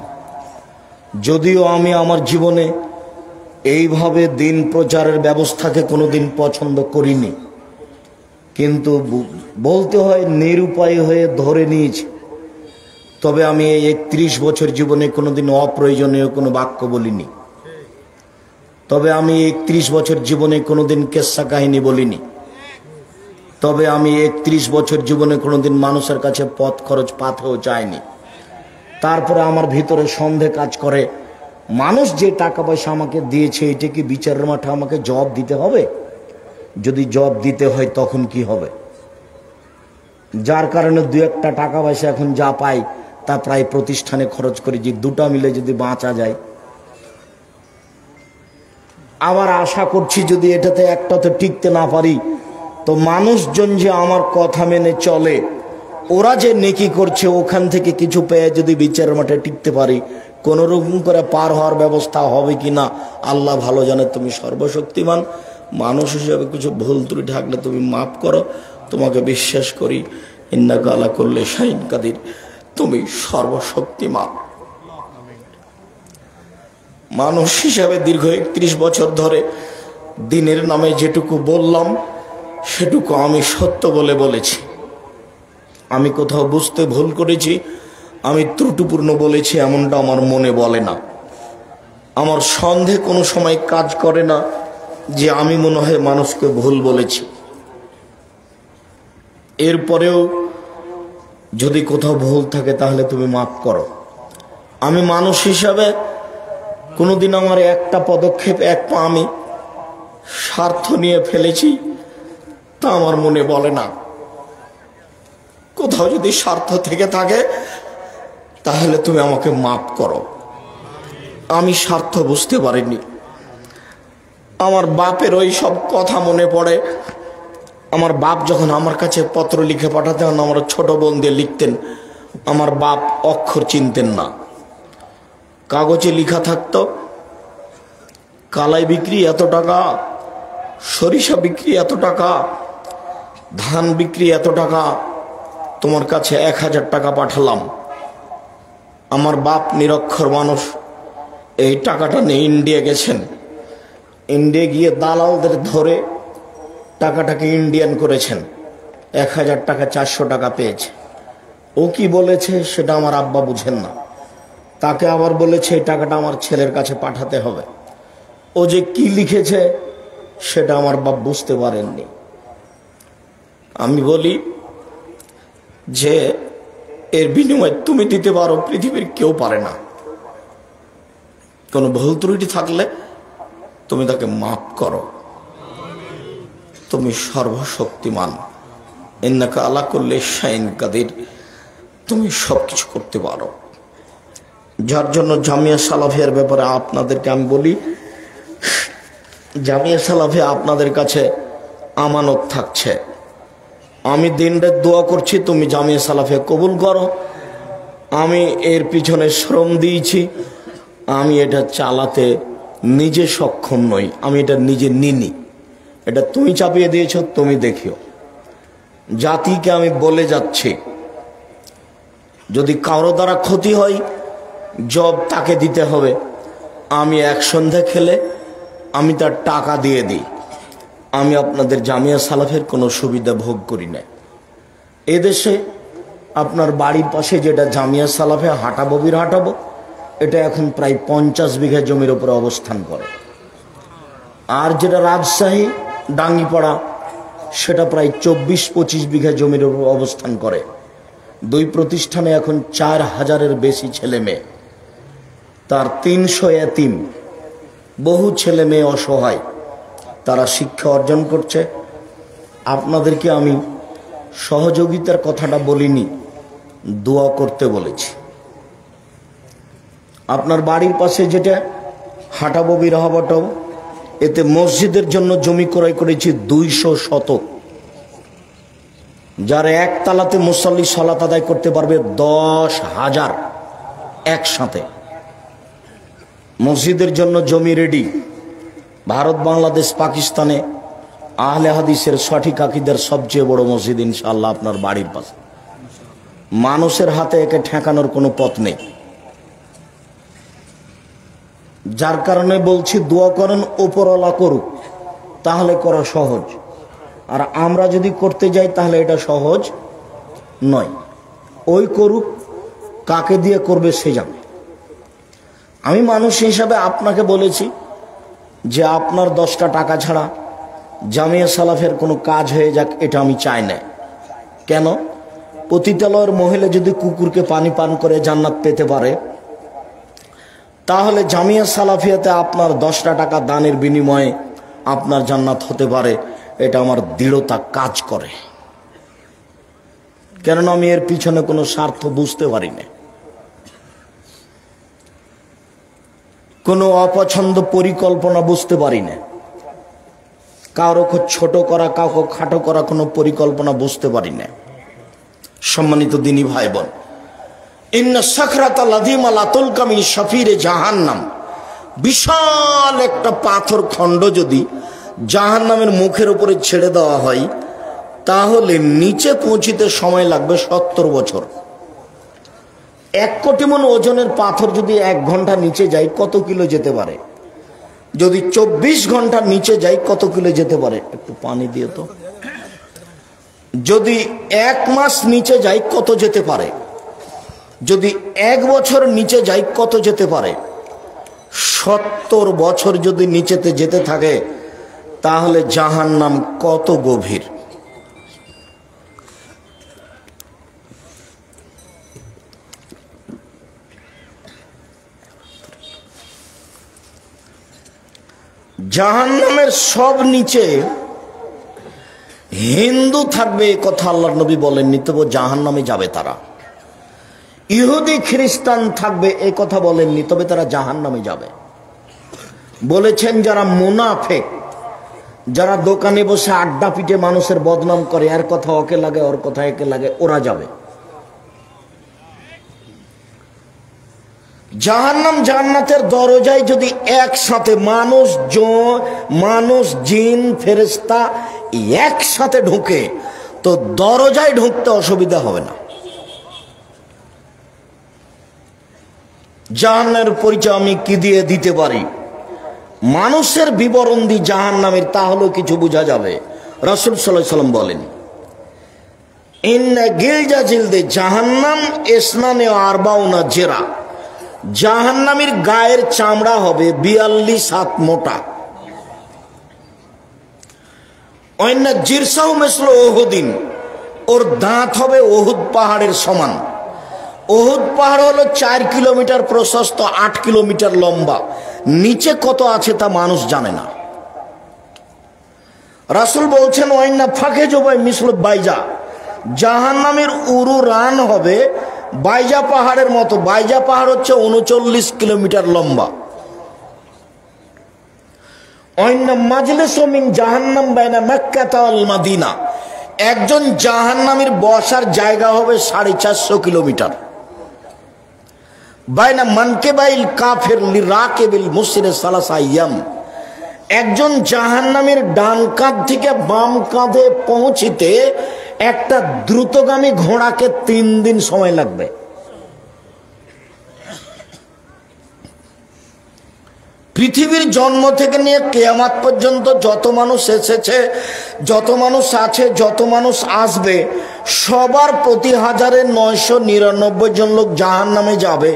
যদিও আমি আমার জীবনে এইভাবে দিন প্রচারের ব্যবস্থাকে কোনোদিন পছন্দ করিনি, কিন্তু বলতে হয় নিরুপায় হয়ে ধরে নিয়েছি। তবে আমি এই 31 বছর জীবনে কোনোদিন অপ্রয়োজনীয় কোনো বাক্য বলিনি। তবে আমি 31 বছর জীবনে কোনোদিন কেচ্ছা কাহিনী বলিনি। তবে আমি 31 বছর জীবনে কোনোদিন মানুষের কাছে পথ খরচ পাথেও চাইনি। তারপরে আমার ভিতরে সন্দেহ কাজ করে, মানুষ যে টাকা পয়সা আমাকে দিয়েছে এটা কি বিচারের মাঠে আমাকে জবাব দিতে হবে? যদি জবাব দিতে হয় তখন কি হবে? যার কারণে দু একটা টাকা পয়সা এখন যা পাই তা প্রায় প্রতিষ্ঠানে খরচ করি, যে দুটা মিলে যদি বাঁচা যায়। আবার আশা করছি যদি এটাতে একটাতে টিকতে না পারি তো মানুষজন যে আমার কথা মেনে চলে, ওরা যে নেকি করছে ওখান থেকে কিছু পেয়ে যদি বিচারের মাঠে টিকতে পারি, কোন রকম করে পার হওয়ার ব্যবস্থা হবে কিনা আল্লাহ ভালো জানে। তুমি সর্বশক্তিমান, মানুষ হিসেবে কিছু ভুল ত্রুটি থাকলে তুমি মাফ করো। তোমাকে বিশ্বাস করি, ইন্নাকা আলা কুল্লি শাইইন কাদির, তুমি সর্বশক্তিমান। মানুষ হিসাবে দীর্ঘ 31 বছর ধরে দিনের নামে যেটুকু বললাম সেটুকু আমি সত্য বলে বলেছি। আমি কোথাও বুঝতে ভুল করেছি, আমি ত্রুটিপূর্ণ বলেছি এমনটা আমার মনে বলে না। আমার সন্দেহ কোনো সময় কাজ করে না যে আমি মনে হয় মানুষকে ভুল বলেছি। এরপরেও যদি কোথাও ভুল থাকে তাহলে তুমি মাফ করো। আমি মানুষ হিসাবে কোনোদিন আমার একটা পদক্ষেপ, এক পা আমি স্বার্থ নিয়ে ফেলেছি তা আমার মনে বলে না। কোথাও যদি স্বার্থ থেকে থাকে তাহলে তুমি আমাকে মাফ করো। আমি স্বার্থ বুঝতে পারিনি। আমার বাপের ওই সব কথা মনে পড়ে। আমার বাপ যখন আমার কাছে পত্র লিখে পাঠাতেন, আমার ছোট বোন দিয়ে লিখতেন, আমার বাপ অক্ষর চিনতেন না। কাগজে লেখা থাকতো কালাই বিক্রি এত টাকা, সরিষা বিক্রি এত টাকা, ধান বিক্রি এত টাকা, তোমার কাছে 1000 টাকা পাঠালাম। আমার বাপ নিরক্ষর মানুষ, এই টাকাটা নিয়ে ইন্ডিয়া গেছেন। ইন্ডিয়া গিয়ে দালালদের ধরে টাকাটাকে ইন্ডিয়ান করেছেন। 1000 টাকা 400 টাকা পেয়েছে। ও কি বলেছে সেটা আমার আব্বা বুঝেন না। তাকে আবার বলেছে এই টাকাটা আমার ছেলের কাছে পাঠাতে হবে। ও যে কি লিখেছে সেটা আমার বাপ বুঝতে পারেননি। আমি বলি যে এর বিনিময়ে তুমি দিতে পারো, পৃথিবীর কেউ পারে না। কোনো ভুল ত্রুটি থাকলে তুমি তাকে মাফ করো। তুমি সর্বশক্তিমান, ইন্নাকা আলা কুল্লি শাইইন কাদির, তুমি সবকিছু করতে পারো। যার জন্য জামিয়া সালাফিয়ার ব্যাপারে আপনাদেরকে আমি বলি, জামিয়া সালাফিয়া আপনাদের কাছে আমানত থাকছে। আমি দিনরাত দোয়া করছি তুমি জামিয়া সালাফিয়া কবুল করো। আমি এর পিছনে শ্রম দিয়েছি, আমি এটা চালাতে নিজে সক্ষম নই, আমি এটা নিজে নিনি। এটা তুমি চাপিয়ে দিয়েছ, তুমি দেখিও। জাতিকে আমি বলে যাচ্ছি, যদি কারো দ্বারা ক্ষতি হয় জব তাকে দিতে হবে। আমি এক সন্ধ্যা খেলে আমি তার টাকা দিয়ে দিই। আমি আপনাদের জামিয়া সালাফের কোনো সুবিধা ভোগ করি না। এদেশে আপনার বাড়ির পাশে যেটা জামিয়া সালাফে হাঁটাবো হাঁটাবো, এটা এখন প্রায় 50 বিঘা জমির উপরে অবস্থান করে। আর যেটা রাজশাহী ডাঙ্গিপাড়া, সেটা প্রায় 24-25 বিঘা জমির উপর অবস্থান করে। দুই প্রতিষ্ঠানে এখন 4000-এর বেশি ছেলে মেয়ে, তার 300 এতিম, বহু ছেলে মেয়ে অসহায়, তারা শিক্ষা অর্জন করছে। আপনাদেরকে আমি সহযোগিতার কথাটা বলিনি, দোয়া করতে বলেছি। আপনার বাড়ির পাশে যেটা হাঁটাবো বিরাহাবাটাও, এতে মসজিদের জন্য জমি ক্রয় করেছি 200 শতক। যারা একতলাতে মুসল্লি সালাত আদায় করতে পারবে 10,000 একসাথে। মসজিদের জন্য জমি রেডি। ভারত, বাংলাদেশ, পাকিস্তানে আহলে হাদিসের সঠিক আকীদার সবচেয়ে বড় মসজিদ ইনশাআল্লাহ আপনার বাড়ির পাশে। মানুষের হাতে একে ঠেকানোর কোনো পথ নেই। যার কারণে বলছি দোয়া করেন উপরওয়ালা করুক, তাহলে করা সহজ। আর আমরা যদি করতে যাই তাহলে এটা সহজ নয়। ওই করুক, কাকে দিয়ে করবে সে জানে। আমি মানুষ হিসাবে আপনাকে বলেছি যে আপনার 10টা টাকা ছাড়া জামিয়া সালাফের কোনো কাজ হয়ে যাক, এটা আমি চাই না। কেন? পতিতালয়ের মহিলা যদি কুকুরকে পানি পান করে জান্নাত পেতে পারে, তাহলে জামিয়া সালাফিয়াতে আপনার 10টা টাকা দানের বিনিময়ে আপনার জান্নাত হতে পারে। এটা আমার দৃঢ়তা কাজ করে, কেননা আমি এর পিছনে কোনো স্বার্থ বুঝতে পারি না। কোনো অপছন্দ পরিকল্পনা বুঝতে পারি না। কাউকে ছোট করা, কাউকে খাটো করা কোনো পরিকল্পনা বুঝতে পারি না। সম্মানিত দিনী ভাই বোন, ইন্না সাকরাতাল আযীমা লা তুলকা মিন শাফিরে জাহান্নাম, বিশাল একটা পাথর খণ্ড যদি জাহান্নামের মুখের উপরে ছেড়ে দেওয়া হয়, তাহলে নিচে পৌঁছিতে সময় লাগবে 70 বছর। 1 কোটি মণ ওজনের পাথর যদি 1 ঘন্টা নিচে যায় কত কিলো যেতে পারে? যদি 24 ঘন্টা নিচে যায় কত কিলো যেতে পারে? একটু পানি দিয়ে তো। যদি 1 মাস নিচে যায় কত যেতে পারে? যদি 1 বছর নিচে যায় কত যেতে পারে? 70 বছর যদি নিচেতে যেতে থাকে, তাহলে জাহান্নাম কত গভীর। জাহান্নামের সব নিচে হিন্দু থাকবে, এ কথা আল্লাহর নবী বলেননি, তবু জাহান্নামে যাবে তারা। ইহুদি খ্রিস্টান থাকবে, এ কথা বলেননি, তবে তারা জাহান্নামে যাবে। বলেছেন যারা মুনাফিক, যারা দোকানে বসে আড্ডা পিটে মানুষের বদনাম করে, এর কথা ওকে লাগে, ওর কথা একে লাগে, ওরা যাবে। জাহান্নাম জান্নাতের দরজায় যদি একসাথে মানুষ, জিন, ফেরেশতা একসাথে ঢোকে, তো দরজায় ঢুকতে অসুবিধা হবে না। জাহান্নামের পরিচয় আমি কি দিয়ে দিতে পারি? মানুষের বিবরণ দি জাহান্নামের, তাহলেও কিছু বোঝা যাবে। রাসূল সাল্লাল্লাহু আলাইহি ওয়াসাল্লাম বলেন, ইন্না গিলজা জিলদে জাহান্নাম ইসনানে আরবাউনা জেরা, জাহান্নামের গায়ের চামড়া হবে 42 হাত মোটা। অন্যা জিরসাউ মিসলু উহুদিন, ওর দাঁত হবে উহুদ পাহাড়ের সমান। উহুদ পাহাড় হলো 4 কিলোমিটার প্রশস্ত, 8 কিলোমিটার লম্বা। নিচে কত আছে তা মানুষ জানে না। রাসূল বলছেন ওয়াইন্না ফাঁকে জবাই মিসলু বাইজা, জাহান্নামের উরু রান হবে বাইজা পাহাড়ের মতো। বাইজা পাহাড় হচ্ছে 39 কিলোমিটার লম্বা। অন্য মাজলিসু মিন জাহান্নাম বাইনা মক্কা ওয়াল মদিনা, একজন জাহান্নামীর বসার জায়গা হবে 450 কিলোমিটার। বাইনা মানকিবাইল কাফির লিরাকিবিল মুসরির সালাসা আইয়াম, একজন জাহান্নামীর ডান কাঁধ থেকে বাম কাঁধে পৌঁছিতে একটা দ্রুতগামী ঘোড়াকে 3 দিন সময় লাগবে। পৃথিবীর জন্ম থেকে নিয়ে কিয়ামত পর্যন্ত যত মানুষ এসেছে, যত মানুষ আছে, যত মানুষ আসবে, সবার প্রতি 1999 জন লোক জাহান্নামে যাবে।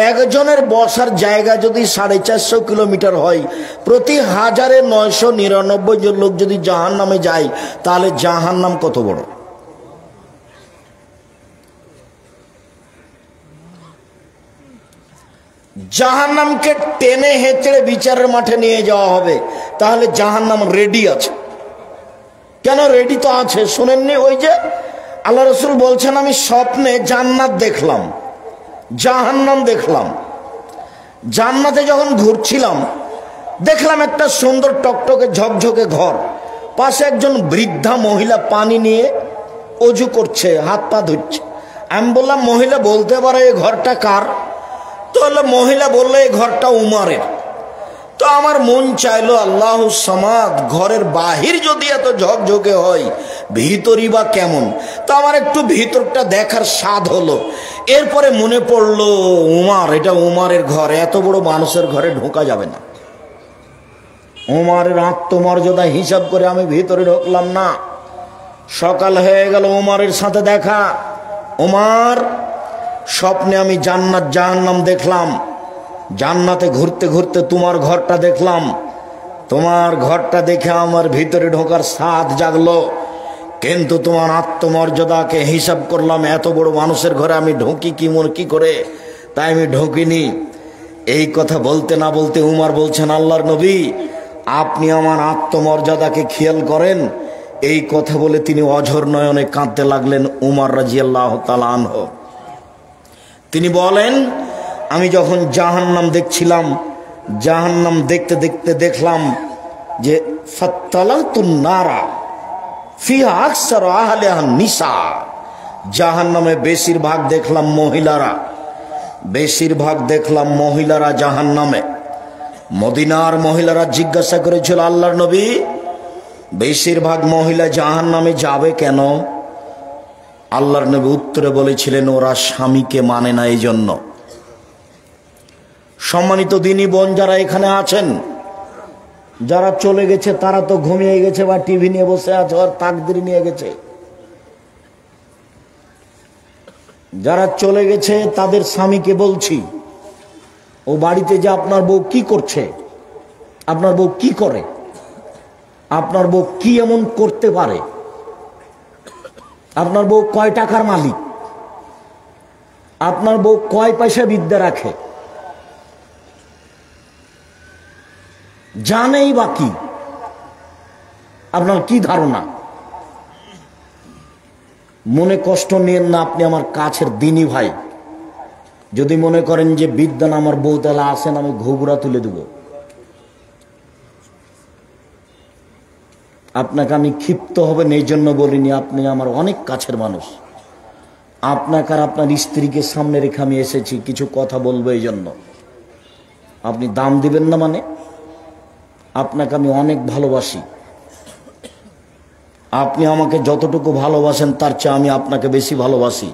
একজনের বসার জায়গা যদি 450 কিলোমিটার হয়, প্রতি 1999 জন লোক যদি জাহান্নামে যায়, তাহলে জাহান্নাম কত বড়? জাহান্নামকে টেনে হেঁচড়ে বিচারের মাঠে নিয়ে যাওয়া হবে। তাহলে জাহান্নাম রেডি আছে কেন? রেডি তো আছে, শুনেননি? ওই যে আল্লাহ রাসূল বলছেন, আমি স্বপ্নে জান্নাত দেখলাম, জাহান্নাম দেখলাম। জান্নাতে যখন ঘুরছিলাম, দেখলাম একটা সুন্দর টকটকে ঝকঝকে ঘর, পাশে একজন বৃদ্ধা মহিলা পানি নিয়ে অজু করছে, হাত পা ধুচ্ছে। আমি বললাম, মহিলা বলতে পারে এই ঘরটা কার? তাহলে মহিলা বললো এই ঘরটা উমারের। তো আমার মন চাইলো, আল্লাহু সামাদ, ঘরের বাহির যদি এত ঝকঝকে হয়, ভিতরই বা কেমন? তো আমার একটু ভিতরটা দেখার স্বাদ হলো। এরপরে মনে পড়লো উমার, এটা উমারের ঘর, এত বড় মানুষের ঘরে ঢোকা যাবে না। উমারের আত্মমর্যাদা হিসাব করে আমি ভিতরে ঢুকলাম না। সকাল হয়ে গেল, উমারের সাথে দেখা। উমার, স্বপ্নে আমি জান্নাত জাহান্নাম দেখলাম, জান্নাতে ঘুরতে ঘুরতে তোমার ঘরটা দেখলাম। তোমার ঘরটা দেখে আমার ভিতরে ঢোকার স্বাদ জাগলো, কিন্তু তোমার আত্মমর্যাদাকে হিসাব করলাম, এত বড় মানুষের ঘরে আমি ঢুকি কি করে, তাই আমি ঢুকিনি। এই কথা বলতে না বলতে উমার বলছেন, আল্লাহর নবী, আপনি আমার আত্মমর্যাদাকে খেয়াল করেন। এই কথা বলে তিনি অঝর নয়নে কাঁদতে লাগলেন। উমর রাদিয়াল্লাহু তাআলা আনহু তিনি বলেন, আমি যখন জাহান্নাম দেখছিলাম, জাহান্নাম দেখতে দেখতে দেখলাম যে ফাত্তালাতুন নারা ফিহা আকসার আহলিহা নিসা, জাহান্নামে বেশিরভাগ দেখলাম মহিলারা, বেশিরভাগ দেখলাম মহিলারা জাহান্নামে। মদিনার মহিলারা জিজ্ঞাসা করেছিল, আল্লাহর নবী, বেশিরভাগ মহিলা জাহান্নামে যাবে কেন? আল্লাহর নবী উত্তরে বলেছিলেন, ওরা স্বামীকে মানে না, এই জন্য। সম্মানিত দিনী বোন যারা এখানে আছেন, যারা চলে গেছে তারা তো ঘুমিয়ে গেছে বা টিভি নিয়ে বসে আছে, আর তাকদীর নিয়ে গেছে। যারা চলে গেছে তাদের স্বামীকে বলছি, ও বাড়িতে যে আপনার বউ কি করছে, আপনার বউ কি করে, আপনার বউ কি এমন করতে পারে, আপনার বউ কয় টাকার মালিক, আপনার বউ কয় পয়সা বিদ্যা রাখে, জানেই বাকি, আপনার কি ধারণা? মনে কষ্ট নিয়েন না, আপনি আমার কাছের দিনী ভাই। যদি মনে করেন যে বিদ্যান আমার বউ, তাহলে আসেন, আমি ঘুঘুরা তুলে দেব। আপনাকে আমি ক্ষিপ্ত হবেন এই জন্য বলিনি, আপনি আমার অনেক কাছের মানুষ। আপনাকে আর আপনার স্ত্রীকে সামনে রেখে আমি এসেছি, কিছু কথা বলবো এই জন্য। আপনি দাম দিবেন না মানে? আপনাকে আমি অনেক ভালোবাসি, আপনি আমাকে যতটুকু ভালোবাসেন তার চেয়ে আমি আপনাকে বেশি ভালোবাসি।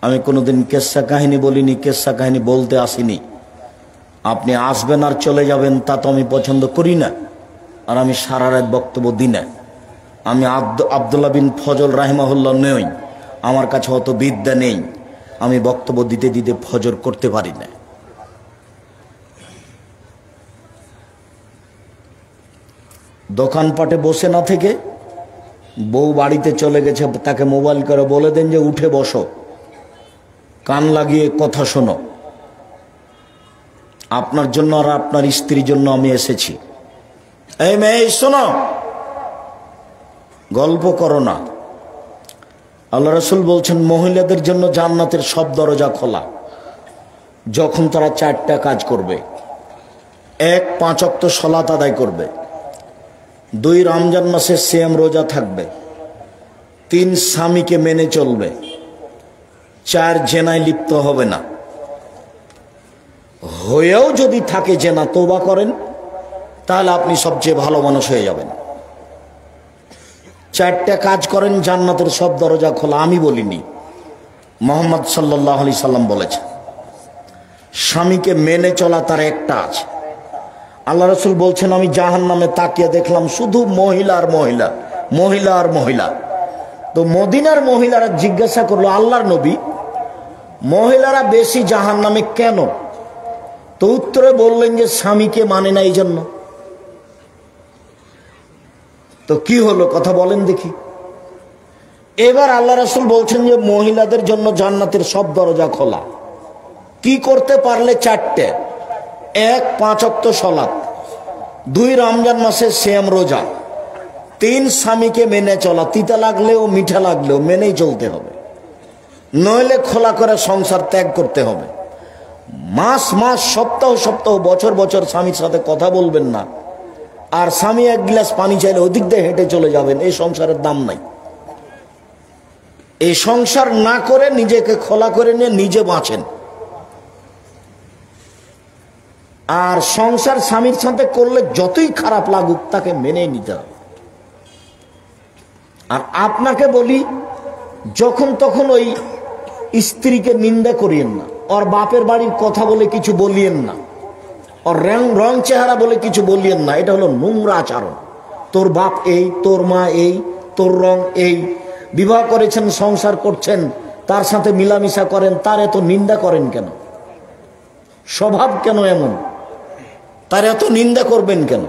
আমি কোনোদিন কেচ্ছা কাহিনী বলিনি, কেচ্ছা কাহিনী বলতে আসিনি। আপনি আসবেন আর চলে যাবেন তা তো আমি পছন্দ করি না, আর আমি সারা রাত বক্তব্য দিই না। আমি আব্দুল্লাহ বিন ফজল রাহিমাহুল্লাহ নই, আমার কাছে অত বিদ্যা নেই, আমি বক্তব্য দিতে দিতে ফজর করতে পারি না। দোকানপাটে বসে না থেকে বউ বাড়িতে চলে গেছে, তাকে মোবাইল করে বলে দেন যে উঠে বসো, কান লাগিয়ে কথা শোনো, আপনার জন্য আর আপনার স্ত্রীর জন্য আমি এসেছি। এই মেয়ে শোনো, গল্প করো না। আল্লাহ রাসূল বলছেন মহিলাদের জন্য জান্নাতের সব দরজা খোলা যখন তারা 4টা কাজ করবে। 1, 5 ওয়াক্ত সালাত আদায় করবে। 2, রমজান মাসে সিয়াম রোজা থাকবে। 3, স্বামীকে মেনে চলবে। 4, জেনায় লিপ্ত হবে না। হয়েও যদি থাকে জেনা, তওবা করেন, তাহলে আপনি সবচেয়ে ভালো মানুষ হয়ে যাবেন। 4টা কাজ করেন, জান্নাতের সব দরজা খোলা। আমি বলিনি, মুহাম্মদ সাল্লাল্লাহু আলাইহি সাল্লাম বলেছে। স্বামীকে মেনে চলা তার একটা আছে। আল্লাহ রাসূল বলছেন আমি জাহান্নামে তাকিয়ে দেখলাম শুধু মহিলা আর মহিলা, মহিলা আর মহিলা। তো মদিনার মহিলারা জিজ্ঞাসা করলো, আল্লাহর নবী, মহিলারা বেশি জাহান্নামে কেন? তো উত্তরে বললেন যে স্বামীকে মানে না এই জন্য। তো কি হলো কথা বলেন দেখি। এবার আল্লাহ রাসূল বলছেন যে মহিলাদের জন্য জান্নাতের সব দরজা খোলা। কি করতে পারলে? 4টে। 1, 5 ওয়াক্ত সালাত। 2, রমজান মাসে সিয়াম রোজা। 3, স্বামীকে মেনে চলা, তিতা লাগলেও মিঠা লাগলেও মেনেই চলতে হবে, নইলে খোলা করে সংসার ত্যাগ করতে হবে। মাস মাস, সপ্তাহ সপ্তাহ, বছর বছর স্বামীর সাথে কথা বলবেন না, আর স্বামী 1 গ্লাস পানি চাইলে ওদিক দিয়ে হেঁটে চলে যাবেন। এই সংসারের দাম নাই। এই সংসার না করে নিজেকে খোলা করে নিয়ে নিজে বাঁচেন। আর সংসার স্বামীর সাথে করলে যতই খারাপ লাগুক তাকে মেনে নিতে হবে। আর আপনাকে বলি, যখন তখন ওই স্ত্রীকে নিন্দা করিয়েন না, ওর বাপের বাড়ির কথা বলে কিছু বলিয়েন না, ওর রং চেহারা বলে কিছু বলিয়েন না। এটা হলো নোংরা আচরণ। তোর বাপ এই, তোর মা এই, তোর রং এই। বিবাহ করেছেন, সংসার করছেন, তার সাথে মিলামিশা করেন, তার এত নিন্দা করেন কেন? স্বভাব কেন এমন? তার এত নিন্দা করবেন কেন?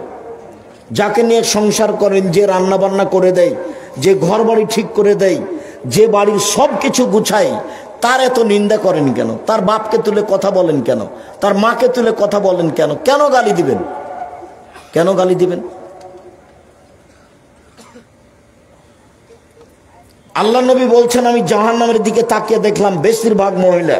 যাকে নিয়ে সংসার করেন, যে রান্না বান্না করে দেয়, যে ঘর বাড়ি ঠিক করে দেয়, যে বাড়ির সব কিছু গুছায়, তার এত নিন্দা করেন কেন? তার বাপকে তুলে কথা বলেন কেন? তার মাকে তুলে কথা বলেন কেন? কেন গালি দিবেন? কেন গালি দিবেন? আল্লাহ নবী বলছেন আমি জাহান্নামের দিকে তাকিয়ে দেখলাম বেশিরভাগ মহিলা।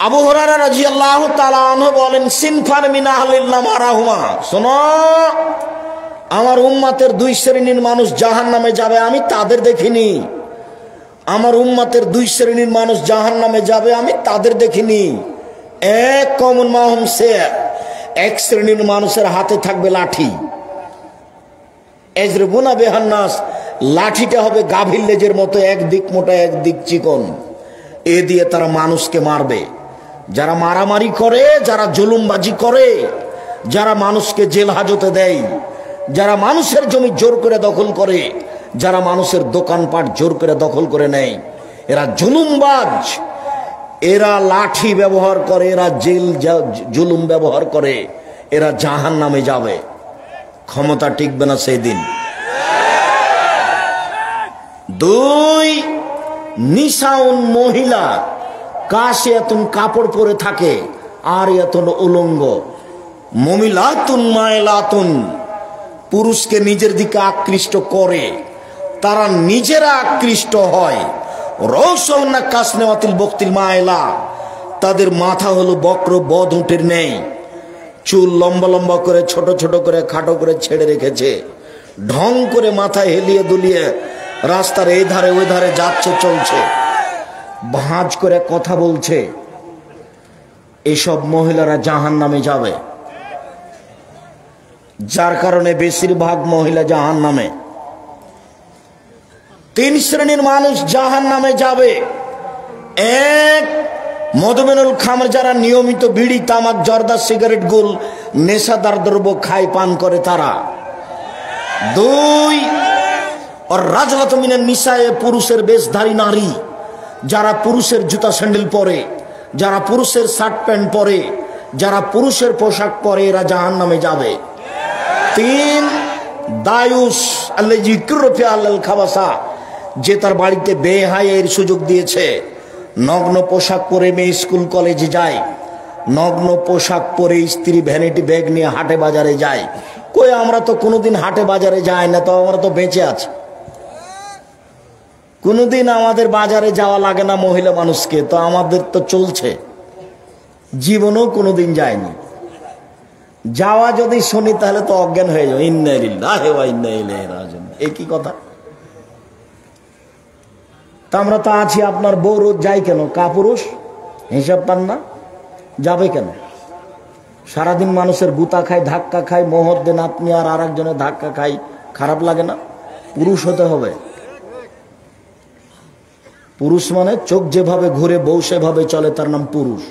আবু হুরায়রা রাদিয়াল্লাহু তাআলা আনহু বলেন সিনফান মিন আহলিন নার মারাহুমা, শোনো, আমার উম্মতের 2 শ্রেণীর মানুষ জাহান্নামে যাবে, আমি তাদের দেখিনি। আমার উম্মতের 2 শ্রেণীর মানুষ জাহান্নামে যাবে, আমি তাদের দেখিনি। এক কওমুন মাহুম সে, এক শ্রেণীর মানুষের হাতে থাকবে লাঠি। এজরুবুনা বিহান নাস, লাঠিটা হবে গাভীর লেজের মতো, একদিক মোটা একদিক চিকন। এ দিয়ে তারা মানুষকে মারবে। যারা মারামারি করে, যারা জুলুমবাজি করে, যারা মানুষকে জেল হাজতে দেয়, যারা মানুষের জমি জোর করে দখল করে, যারা মানুষের দোকানপাট জোর করে দখল করে নেয়, এরা জুলুমবাজ, এরা লাঠি ব্যবহার করে, এরা জেল জুলুম ব্যবহার করে, এরা জাহান্নামে যাবে। ক্ষমতা টিকবে না সেই দিন। 2, নিসাউন, মহিলা, কাশিয়াতুন, কাপড় পরে থাকে, আর ইয়াতুন, উলঙ্গ। মুমিলাতুন মাইলাতুন, পুরুষকে নিজের দিকে আকৃষ্ট করে, তারা নিজেরা আকৃষ্ট হয়। রৌসুন্না কাসনেওয়াতিল বক্তিল মাইলা, তাদের মাথা হলো বক্র বদ উটের নেই, চুল লম্বা লম্বা করে, ছোট ছোট করে, খাটো করে ছেড়ে রেখেছে, ঢং করে মাথা হেলিয়ে দুলিয়ে রাস্তার এই ধারে ওই ধারে যাচ্ছে, চলছে, ভাঁজ করে কথা বলছে। এসব মহিলারা জাহান্নামে যাবে। যার কারণে বেশিরভাগ মহিলা জাহান্নামে। 3 শ্রেণীর মানুষ জাহান্নামে যাবে। এক, মধুমেনুল খামর, যারা নিয়মিত বিড়ি, তামাক, জর্দা, সিগারেট, গুল, নেশাদার দ্রব্য খায়, পান করে তারা। 2, আর রাজলাত মিনান নিসায়ে, পুরুষের বেশধারী নারী, যারা পুরুষের জুতা স্যান্ডেল পরে, যারা পুরুষের শার্ট প্যান্ট পরে, যারা পুরুষের পোশাক পরে, এরা জাহান্নামে যাবে। 3, দায়ুস আল্লাযী কুরফি আলাল খাবাসা, যে তার বাড়িতে বেহায়ের সুযোগ দিয়েছে। নগ্ন পোশাক পরে মেয়ে স্কুল কলেজে যায়, নগ্ন পোশাক পরে স্ত্রী ভ্যানিটি ব্যাগ নিয়ে হাটে বাজারে যায়। কই, আমরা তো কোনোদিন হাটে বাজারে যাই না, তো আমরা তো বেঁচে আছি। কোনোদিন আমাদের বাজারে যাওয়া লাগে না মহিলা মানুষকে, তো আমাদের তো চলছে। জীবনেও কোনোদিন যায়নি। যাওয়া যদি শুনি তাহলে তো অজ্ঞান হয়ে যাবে। ইন্না লিল্লাহি ওয়া ইন্না ইলাইহি রাজিউন, এই কি কথা? তা আমরা তো আছি। আপনার বউ রোজ যাই কেন? কাপুরুষ হিসাব পান না, যাবে কেন? সারাদিন মানুষের গুতা খায়, ধাক্কা খায়, মোহর দেন আপনি আর আরেকজনের ধাক্কা খাই, খারাপ লাগে না? পুরুষ হতে হবে। পুরুষ মানে চোখ যেভাবে ঘুরে বউ সেভাবে চলে, তার নাম পুরুষ।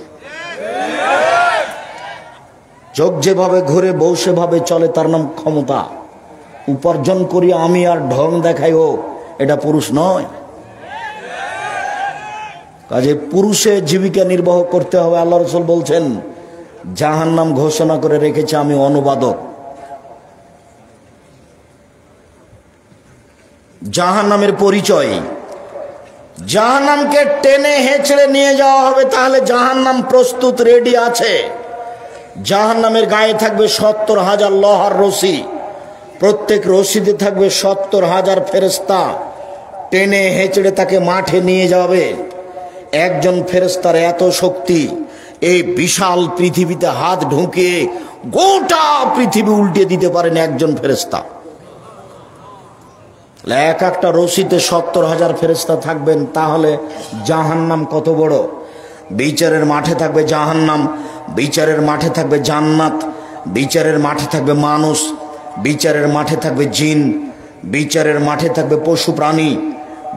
চোখ যেভাবে ঘুরে বউ সেভাবে চলে, তার নাম ক্ষমতা। উপার্জন করি আমি আর ঢং দেখাই ও, এটা পুরুষ নয়। কাজে পুরুষে জীবিকা নির্বাহ করতে হবে। আল্লাহ রাসূল বলছেন, জাহান্নাম ঘোষণা করে রেখেছে আমি অনুবাদক। জাহান্নামের পরিচয়, জাহান্নামকে টেনে হেঁচড়ে নিয়ে যাওয়া হবে, তাহলে জাহান্নাম প্রস্তুত, রেডি আছে। জাহান্নামের গায়ে থাকবে 70,000 লোহার রশি, প্রত্যেক রশিতে থাকবে 70,000 ফেরেশতা, টেনে হেঁচড়ে তাকে মাঠে নিয়ে যাবে। একজন ফেরেশতার এত শক্তি, এই বিশাল পৃথিবীতে হাত ঢুকিয়ে গোটা পৃথিবী উল্টে দিতে পারেন একজন ফেরেশতা। এক একটা রশিতে 70,000 ফেরেশতা থাকবেন, তাহলে জাহান্নাম কত বড়। বিচারের মাঠে থাকবে জাহান্নাম, বিচারের মাঠে থাকবে জান্নাত, বিচারের মাঠে থাকবে মানুষ, বিচারের মাঠে থাকবে জিন, বিচারের মাঠে থাকবে পশু প্রাণী,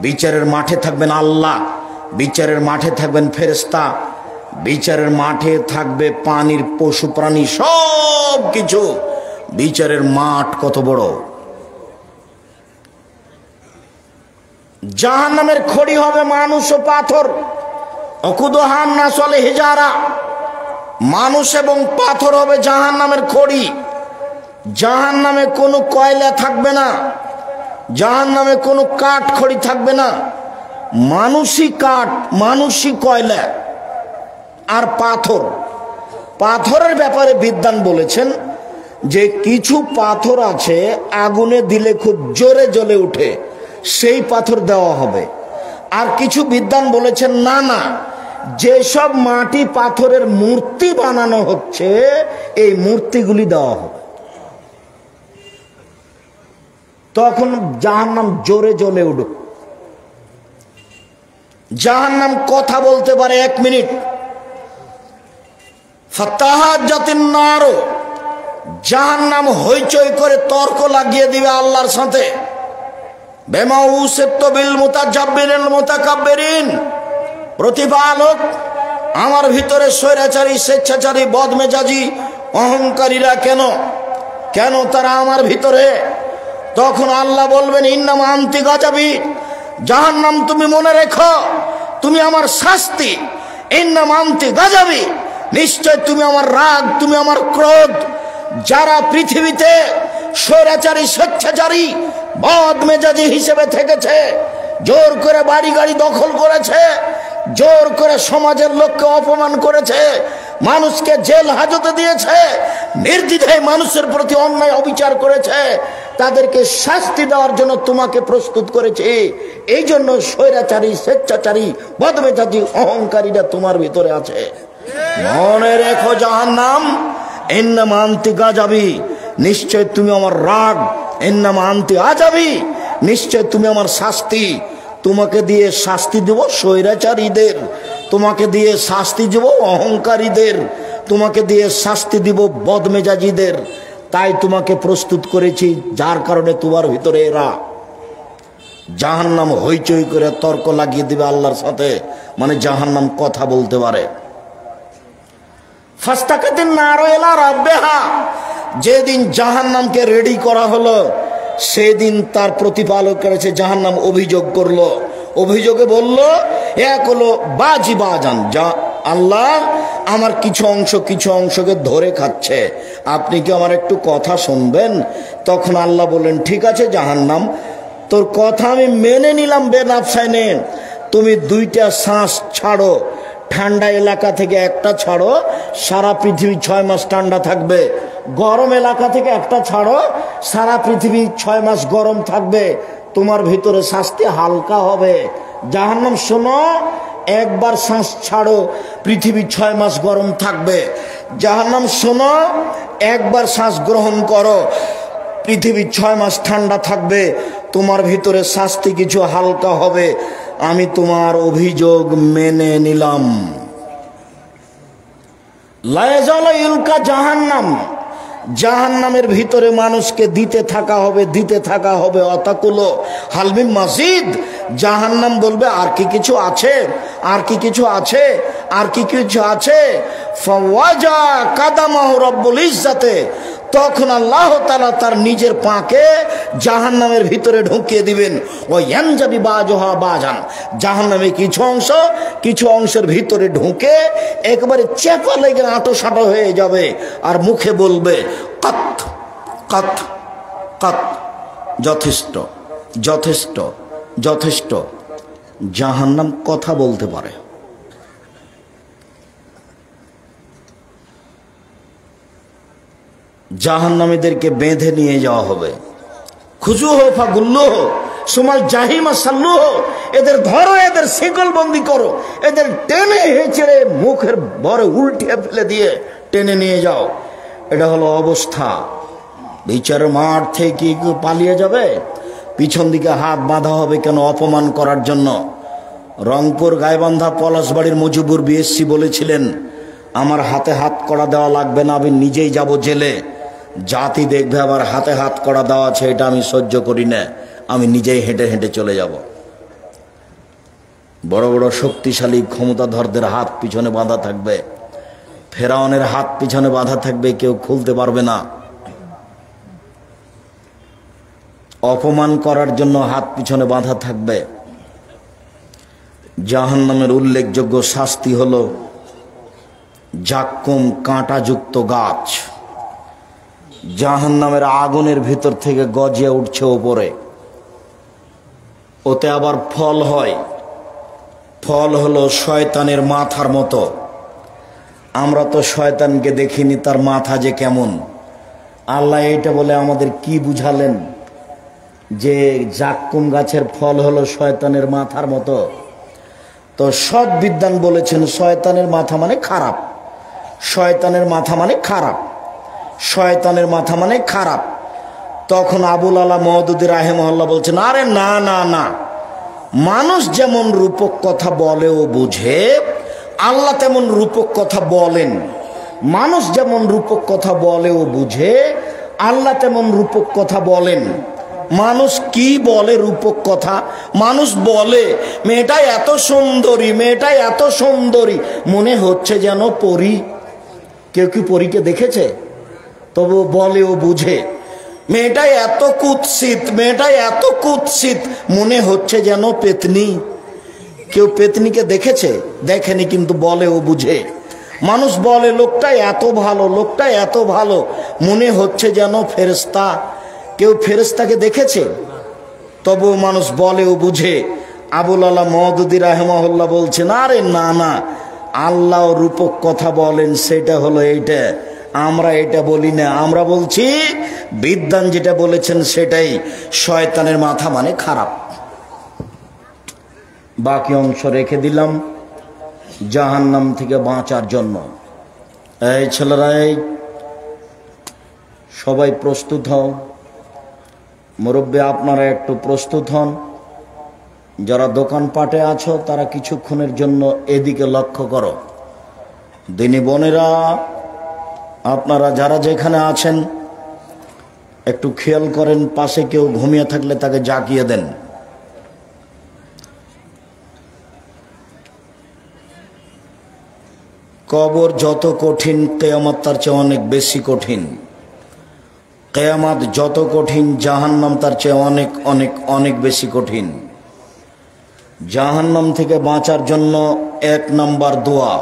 বিচারের মাঠে থাকবেন আল্লাহ, বিচারের মাঠে থাকবেন ফেরেশতা, বিচারের মাঠে থাকবে পানির পশু প্রাণী, সব কিছু। বিচারের মাঠ কত বড়। জাহান্নামের খড়ি হবে মানুষ ও পাথর। অকুদহান না চলে হিজারা, মানুষ এবং পাথর হবে জাহান্নামের খড়ি। জাহান্নামে কোনো কয়লা থাকবে না, জাহান্নামে কোনো কাঠ খড়ি থাকবে না। মানুষই কাঠ, মানুষই কয়লা আর পাথর। পাথরের ব্যাপারে বিদ্বান বলেছেন যে কিছু পাথর আছে আগুনে দিলে খুব জোরে জ্বলে উঠে, সেই পাথর দেওয়া হবে। আর কিছু বিদ্বান বলেছেন না না, যেসব মাটি পাথরের মূর্তি বানানো হচ্ছে এই মূর্তিগুলি দেওয়া হবে। তখন জাহান্নাম জোরে জ্বলে উঠুক। জাহান্নাম কথা বলতে পারে 1 মিনিট। ফাতাহাজ্জাতিন নার, জাহান্নাম হইচই করে তর্ক লাগিয়ে দিবে আল্লাহর সাথে। বেমা উসিবতু বিল মুতাজাব্বিরিল মুতাকাব্বিরিন, প্রতিপালক আমার ভিতরে স্বৈরাচারী, স্বেচ্ছাচারী, বদমেজাজি, অহংকারীরা কেন কেন তারা আমার ভিতরে? তখন আল্লাহ বলবেন, ইন্নামা আনতি গাজাবি, জাহান্নাম তুমি মনে রেখো তুমি আমার শাস্তি। ইন্নামা আনতি গাজাবি, নিশ্চয় তুমি আমার রাগ, তুমি আমার ক্রোধ। যারা পৃথিবীতে স্বৈরাচারী, স্বেচ্ছাচারী, বদমেজাজি হিসেবে থেকেছে, জোর করে বাড়ি গাড়ি দখল করেছে, জোর করে সমাজের লোককে অপমান করেছে, মানুষকে জেল হাজতে দিয়েছে, নির্দ্বিধায় মানুষের প্রতি অন্যায় অবিচার করেছে, তাদেরকে শাস্তি দেওয়ার জন্য তোমাকে প্রস্তুত করেছে। এই জন্য স্বৈরাচারী, স্বেচ্ছাচারী, বদমেজাজি, অহংকারীরা তোমার ভিতরে আছে। মনে রেখো জাহান্নাম, ইন্নামা আনতি গাজাবি, নিশ্চয় তুমি আমার রাগ। ইন্নামা আনতি আজাবি, নিশ্চয় তুমি আমার শাস্তি। তোমাকে দিয়ে শাস্তি দেব স্বৈরাচারীদের, তোমাকে দিয়ে শাস্তি দেব অহংকারীদের, তোমাকে দিয়ে শাস্তি দিব বদমেজাজিদের। তাই তোমাকে প্রস্তুত করেছি, যার কারণে তোমার ভিতরে এরা জাহান্নাম হইচই করে তর্ক লাগিয়ে দিবে আল্লাহর সাথে, মানে জাহান্নাম কথা বলতে পারে। ফাস্তাকাতিন নারু ইলা রাব্বিহা, যেদিন জাহান্নামকে রেডি করা হলো সেদিন তার প্রতিপালক করেছে জাহান্নাম অভিযোগ করলো, অভিযোগে বলল এক হলো বাজি বাজান, যা আল্লাহ আমার কিছু অংশকে ধরে খাচ্ছে, আপনি কি আমার একটু কথা শুনবেন? তখন আল্লাহ বললেন ঠিক আছে জাহান্নাম, তোর কথা আমি মেনে নিলাম বেনাফসাইনে, তুমি 2টা শ্বাস ছাড়ো, ঠান্ডা এলাকা থেকে একটা ছাড়ো, সারা পৃথিবী 6 মাস ঠান্ডা থাকবে। গরম এলাকা থেকে একটা ছাড়ো, সারা পৃথিবী 6 মাস গরম থাকবে, তোমার ভিতরে শাস্তি হালকা হবে। জাহান্নাম শোনো, একবার শ্বাস ছাড়ো, পৃথিবী 6 মাস গরম থাকবে। জাহান্নাম শোনো, একবার শ্বাস গ্রহণ করো, পৃথিবী 6 মাস ঠান্ডা থাকবে, তোমার ভিতরে শাস্তি কিছু হালকা হবে, আমি তোমার অভিযোগ মেনে নিলাম। লা ইয়াজালু ইলকা জাহান্নাম, জাহান্নামের ভিতরে মানুষকে দিতে থাকা হবে অতাকুলো হালমিন মাজিদ। জাহান্নাম বলবে আর কি কিছু আছে, আর কি কিছু আছে, আর কি কিছু আছে। ফাওয়াজা কাদামাহু রব্বুল ইজ্জাতে, তখন আল্লাহ তাআলা তার নিজের পাকে জাহান্নামের ভিতরে ঢুকিয়ে দিবেন। ও ইয়ানজাবি বাজহা বাজান, জাহান্নামে কিছু অংশের ভিতরে ঢুকে একবারে চেপা লেগে আঁটো-সাঁটো হয়ে যাবে, আর মুখে বলবে কাত কাত কাত, যথেষ্ট যথেষ্ট যথেষ্ট। জাহান্নাম কথা বলতে পারে। জাহান্নামীদেরকে বেঁধে নিয়ে যাওয়া হবে, খুজুহ ফাগুল্লুহ সুমাল জাহিমা সাল্লুহ, এদের ধরো, এদের শিকল বন্দি করো, এদের টেনে হেঁচড়ে মুখের ভরে উল্টিয়ে ফেলে দিয়ে টেনে নিয়ে যাও। এটা হলো অবস্থা। বিচারের মাঠ থেকে কি পালিয়ে যাবে? পিছন দিকে হাত বাঁধা হবে কেন? অপমান করার জন্য। রংপুর গাইবান্ধা পলাশবাড়ির মুজিবুর বিএসসি বলেছিলেন আমার হাতে হাত করা দেওয়া লাগবে না, আমি নিজেই যাব জেলে। জাতি দেখবে আবার হাতে হাত করা দেওয়া আছে, এটা আমি সহ্য করি না, আমি নিজেই হেঁটে হেঁটে চলে যাব। বড় বড় শক্তিশালী ক্ষমতাধরদের হাত পিছনে বাঁধা থাকবে, ফেরাউনের হাত পিছনে বাঁধা থাকবে, কেউ খুলতে পারবে না। অপমান করার জন্য হাত পিছনে বাঁধা থাকবে। জাহান্নামের উল্লেখযোগ্য শাস্তি হলো জাক্কুম, কাঁটাযুক্ত গাছ। জাহান্নামের আগুনের ভিতর থেকে গজিয়ে উঠছে ওপরে, ওতে আবার ফল হয়। ফল হলো শয়তানের মাথার মতো। আমরা তো শয়তানকে দেখিনি, তার মাথা যে কেমন। আল্লাহ এইটা বলে আমাদের কি বুঝালেন যে জাক্কুম গাছের ফল হলো শয়তানের মাথার মতো? তো সব বিদ্বান বলেছেন শয়তানের মাথা মানে খারাপ, শয়তানের মাথা মানে খারাপ, শয়তানের মাথা মানে খারাপ। তখন আবুল আলা মওদুদি রাহিমাহুল্লাহ বলছেন আরে না না না, মানুষ যেমন রূপক কথা বলে ও বুঝে, আল্লাহ তেমন রূপক কথা বলেন। মানুষ যেমন রূপক কথা বলে ও বুঝে, আল্লাহ তেমন রূপক কথা বলেন। মানুষ কি বলে রূপক কথা? মানুষ বলে মেয়েটা এত সুন্দরী, মেয়েটা এত সুন্দরী, মনে হচ্ছে যেন পরী। কেউ কি পরীকে দেখেছে? তবু বলে ও বুঝে। মেয়েটা এত কুৎসিত, মেয়েটা এত কুৎসিত, মনে হচ্ছে যেন পেতনি। কেউ পেতনিকে দেখেছে? দেখেনি, কিন্তু বলে ও বুঝে। মানুষ বলে লোকটা এত ভালো, লোকটা এত ভালো, মনে হচ্ছে যেন ফেরেশতা। কেউ ফেরেশতাকে দেখেছে? তবু মানুষ বলে ও বুঝে। আবুল আলা মওদুদি রাহিমাহুল্লাহ বলছেন আরে না না, আল্লাহ রূপক কথা বলেন, সেটা হলো এইটা, আমরা এটা বলি না। আমরা বলছি বিদ্বান যেটা বলেছেন সেটাই, শয়তানের মাথা মানে খারাপ। বাকি অংশ রেখে দিলাম জাহান্নাম থেকে বাঁচার জন্য। এই ছেলেরা, এই সবাই প্রস্তুত হও। মুরব্বী আপনারা একটু প্রস্তুত হন। যারা দোকানপাটে আছো তারা কিছুক্ষণের জন্য এদিকে লক্ষ্য করো। দিনী বোনেরা, আপনারা যারা যেখানে আছেন একটু খেয়াল করেন, পাশে কেউ ঘুমিয়ে থাকলে তাকে জাগিয়ে দেন। কবর যত কঠিন, কিয়ামত তার চেয়ে অনেক বেশি কঠিন। কিয়ামত যত কঠিন, জাহান্নাম তার চেয়ে অনেক অনেক অনেক বেশি কঠিন। জাহান্নাম থেকে বাঁচার জন্য 1 নাম্বার দোয়া,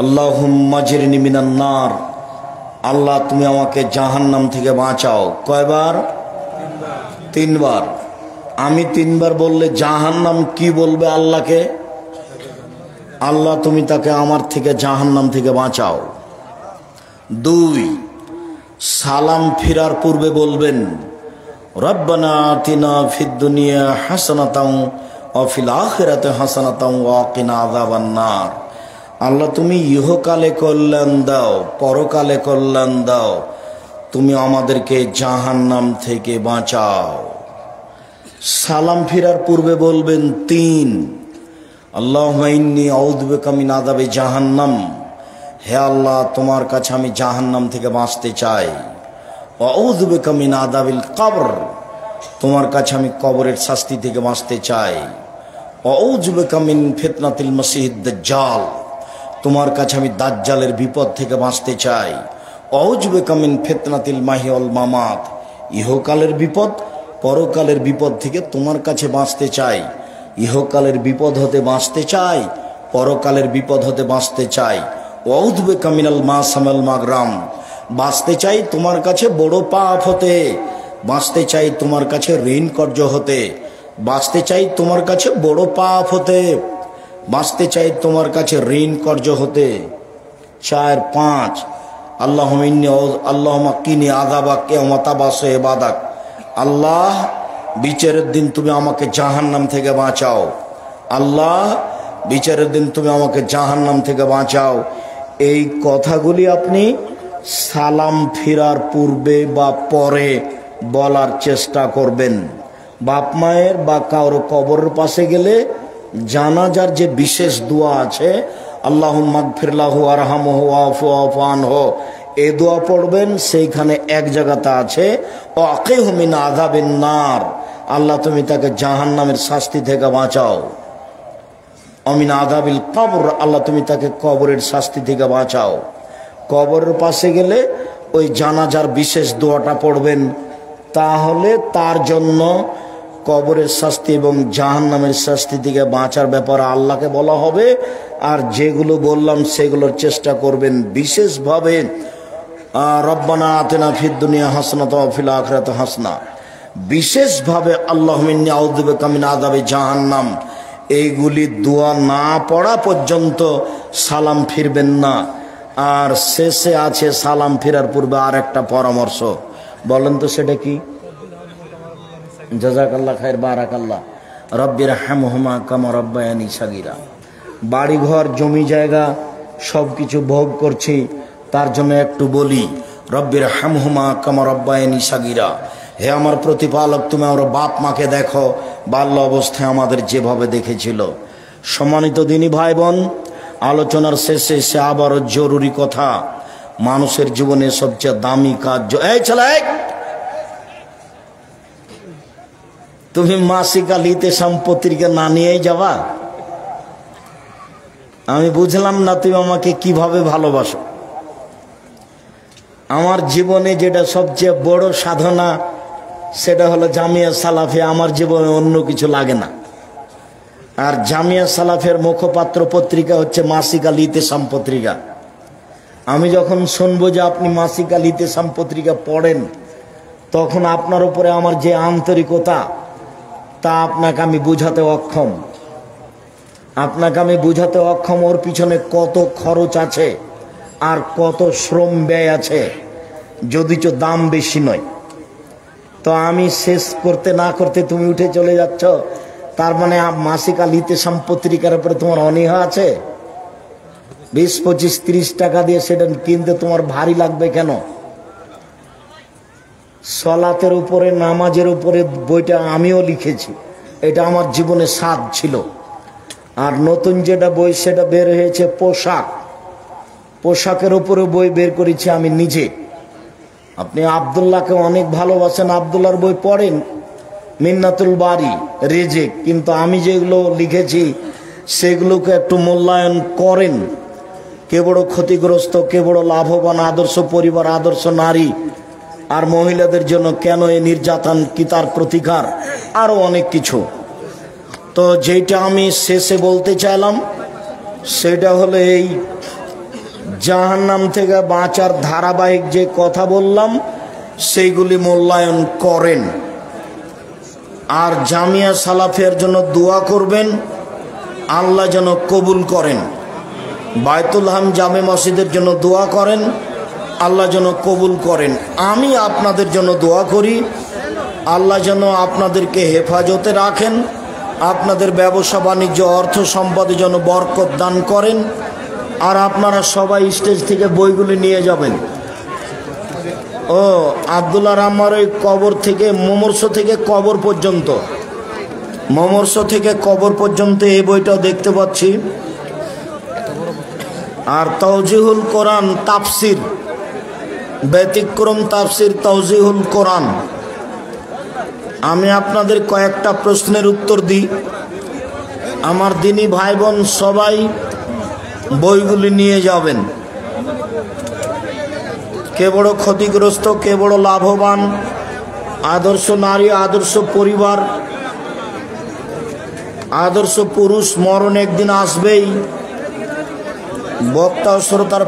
আল্লাহুম্মা আজরিনি মিনান নার। আল্লাহ তুমি আমাকে জাহান্নাম থেকে বাঁচাও। কয়বার? 3 বার। আমি 3 বার বললে জাহান্নাম কি বলবে আল্লাহকে? আল্লাহ তুমি তাকে আমার থেকে জাহান্নাম থেকে বাঁচাও। 2, সালাম ফিরার পূর্বে বলবেন, রব্বানা আতিনা ফিদ দুনিয়া হাসানাতাও ওয়া ফিল আখিরাতি হাসানাতাও ওয়া কিনা আযাবান নার। আল্লাহ তুমি ইহকালে কল্যাণ দাও, পরকালে কল্যাণ দাও, তুমি আমাদেরকে জাহান্নাম থেকে বাঁচাও। সালাম ফিরার পূর্বে বলবেন 3, আল্লাহুম্মা ইন্নী আউযু বিকা মিন আযাবি জাহান্নাম। হে আল্লাহ, তোমার কাছে আমি জাহান্নাম থেকে বাঁচতে চাই। ওয়া আউযু বিকা মিন আযাবিল কবর। তোমার কাছে আমি কবরের শাস্তি থেকে বাঁচতে চাই। ওয়া আউযু বিকা মিন ফিতনাতিল মাসিহিদ দাজ্জাল। তোমার কাছে আমি দাজ্জালের বিপদ থেকে বাঁচতে চাই। ওয়া আউযু বিকা মিন ফিতনাতিল মাহি ওয়াল মামাত। ইহকালের বিপদ, পরকালের বিপদ থেকে তোমার কাছে বাঁচতে চাই। ইহকালের বিপদ হতে বাঁচতে চাই, পরকালের বিপদ হতে বাঁচতে চাই। ওয়া আউযু বিকা মিনাল মাসামাল মাগরাম। বাঁচতে চাই তোমার কাছে বড় পাপ হতে, বাঁচতে চাই তোমার কাছে ঋণ কর্য হতে, বাঁচতে চাই তোমার কাছে বড় পাপ হতে, বাঁচতে চাই তোমার কাছে ঋণ কর্য হতে। 4, 5, আল্লাহুম্মা কিনি আযাবাক ওয়া তাবাসু ইবাদাক। আল্লাহ বিচারের দিন তুমি আমাকে জাহান্নাম থেকে বাঁচাও। আল্লাহ বিচারের দিন তুমি আমাকে জাহান্নাম থেকে বাঁচাও। এই কথাগুলি আপনি সালাম ফিরার পূর্বে বা পরে বলার চেষ্টা করবেন। বাপ মায়ের বা কারো কবরের পাশে গেলে জানাজার যে বিশেষ দোয়া আছে, আল্লাহুম্মা গফির লাহু ওয়ারহামহু ওয়াফু আনহু, এই দোয়া পড়বেন। সেইখানে এক জায়গাতে আছে ওয়াকিহু মিন আযাবিন নার। আল্লাহ তুমি তাকে জাহান্নামের শাস্তি থেকে বাঁচাও। অমিন আযাবিল কবর, আল্লাহ তুমি তাকে কবরের শাস্তি থেকে বাঁচাও। কবরের পাশে গেলে ওই জানাজার বিশেষ দোয়াটা পড়বেন। তাহলে তার জন্য কবরের শাস্তি এবং জাহান্নামের শাস্তি থেকে বাঁচার ব্যাপারে আল্লাহকে বলা হবে। আর যেগুলো বললাম সেগুলোর চেষ্টা করবেন বিশেষভাবে, রব্বানা আতিনা ফিদ দুনিয়া হাসানাতাও ওয়া ফিল আখিরাতি হাসানা। বিশেষভাবে আল্লাহুম্মা ইন্নী আউযু বিকা মিন আযাবি জাহান্নাম। এইগুলি দোয়া না পড়া পর্যন্ত সালাম ফিরবেন না। আর শেষে আছে সালাম ফেরার পূর্বে আর একটা পরামর্শ, বলেন তো সেটা কি? জাযাকাল্লাহ খায়র, বারাকাল্লাহ। রব্বির হামহুমা কামা রাব্বায়ানি সাগীরা। বাড়ি ঘর জমি জায়গা সব কিছু ভোগ করছি, তার জন্য একটু বলি, রব্বির হামহুমা কামা রাব্বায়ানি সাগীরা। হে আমার প্রতিপালক, তুমি আমার বাপ মাকে দেখো বাল্য অবস্থায় আমাদের যেভাবে দেখেছিল। সম্মানিত দিনী ভাই বোন, আলোচনার শেষে সে আবারও জরুরি কথা, মানুষের জীবনে সবচেয়ে দামি কাজ। এই ছেলে, তুমি মাসিক আলিতে সম্পত্তিকে না নিয়েই যাবা? আমি বুঝলাম না তুমি আমাকে কিভাবে ভালোবাসো। আমার জীবনে যেটা সবচেয়ে বড় সাধনা সেটা হলো জামিয়া সালাফিয়া। আমার জীবনে অন্য কিছু লাগে না। আর জামিয়া সালাফের মুখপাত্র পত্রিকা হচ্ছে মাসিক আলিতে পত্রিকা। আমি যখন শুনবো যে আপনি মাসিক আলিতে পত্রিকা পড়েন, তখন আপনার উপরে আমার যে আন্তরিকতা তা আপনাকে আমি বুঝাতে অক্ষম। আপনাকে আমি বুঝাতে অক্ষম ওর পিছনে কত খরচ আছে আর কত শ্রম ব্যয় আছে, যদিচ দাম বেশি নয়। তো আমি শেষ করতে না করতে তুমি উঠে চলে যাচ্ছ, তার মানে মাসিক আলিতে পত্রিকার উপরে তোমার অনীহা আছে। 20, 25, 30 টাকা দিয়ে সেটা কিনতে তোমার ভারী লাগবে কেন? সলাতের উপরে, নামাজের উপরে বইটা আমিও লিখেছি, এটা আমার জীবনে স্বাদ ছিল। আর নতুন যেটা বই সেটা বের হয়েছে পোশাকের উপরে বই বের করেছি আমি নিজে। আপনি আব্দুল্লাহকে অনেক ভালোবাসেন, আব্দুল্লাহর বই পড়েন, মিন্নাতুল বারি, রেজেক, কিন্তু আমি যেগুলো লিখেছি সেগুলোকে একটু মূল্যায়ন করেন। কে বড় ক্ষতিগ্রস্ত, কে বড় লাভবান, আদর্শ পরিবার, আদর্শ নারী, আর মহিলাদের জন্য কেন এই নির্যাতন, কি তার প্রতিকার, আরও অনেক কিছু। তো যেটা আমি শেষে বলতে চাইলাম সেটা হলো এই জাহান্নাম থেকে বাঁচার ধারাবাহিক যে কথা বললাম সেইগুলি মূল্যায়ন করেন। আর জামিয়া সালাফিয়ার জন্য দোয়া করবেন, আল্লাহ যেন কবুল করেন। বায়তুল হাম জামে মসজিদের জন্য দোয়া করেন, আল্লাহ যেন কবুল করেন। আমি আপনাদের জন্য দোয়া করি, আল্লাহ যেন আপনাদেরকে হেফাজতে রাখেন, আপনাদের ব্যবসা বাণিজ্য অর্থ সম্পদে যেন বরকত দান করেন। আর আপনারা সবাই স্টেজ থেকে বইগুলি নিয়ে যাবেন। ও আব্দুল্লাহ রহমার ওই কবর থেকে মমর্ষ থেকে কবর পর্যন্ত, মমর্ষ থেকে কবর পর্যন্ত এই বইটাও দেখতে পাচ্ছি। আর তাওজিহুল কোরআন তাফসির, ব্যতিক্রম তাফসির তাওজিহুল কোরআন। আমি আপনাদের কয়েকটা প্রশ্নের উত্তর দিই। আমার দিনী ভাই বোন সবাই বইগুলি নিয়ে যাবেন। কে বড় ক্ষতিগ্রস্ত, কে বড় লাভবান, আদর্শ নারী, আদর্শ পরিবার, আদর্শ পুরুষ, মরণ একদিন আসবেই। বক্তা ও শ্রোতার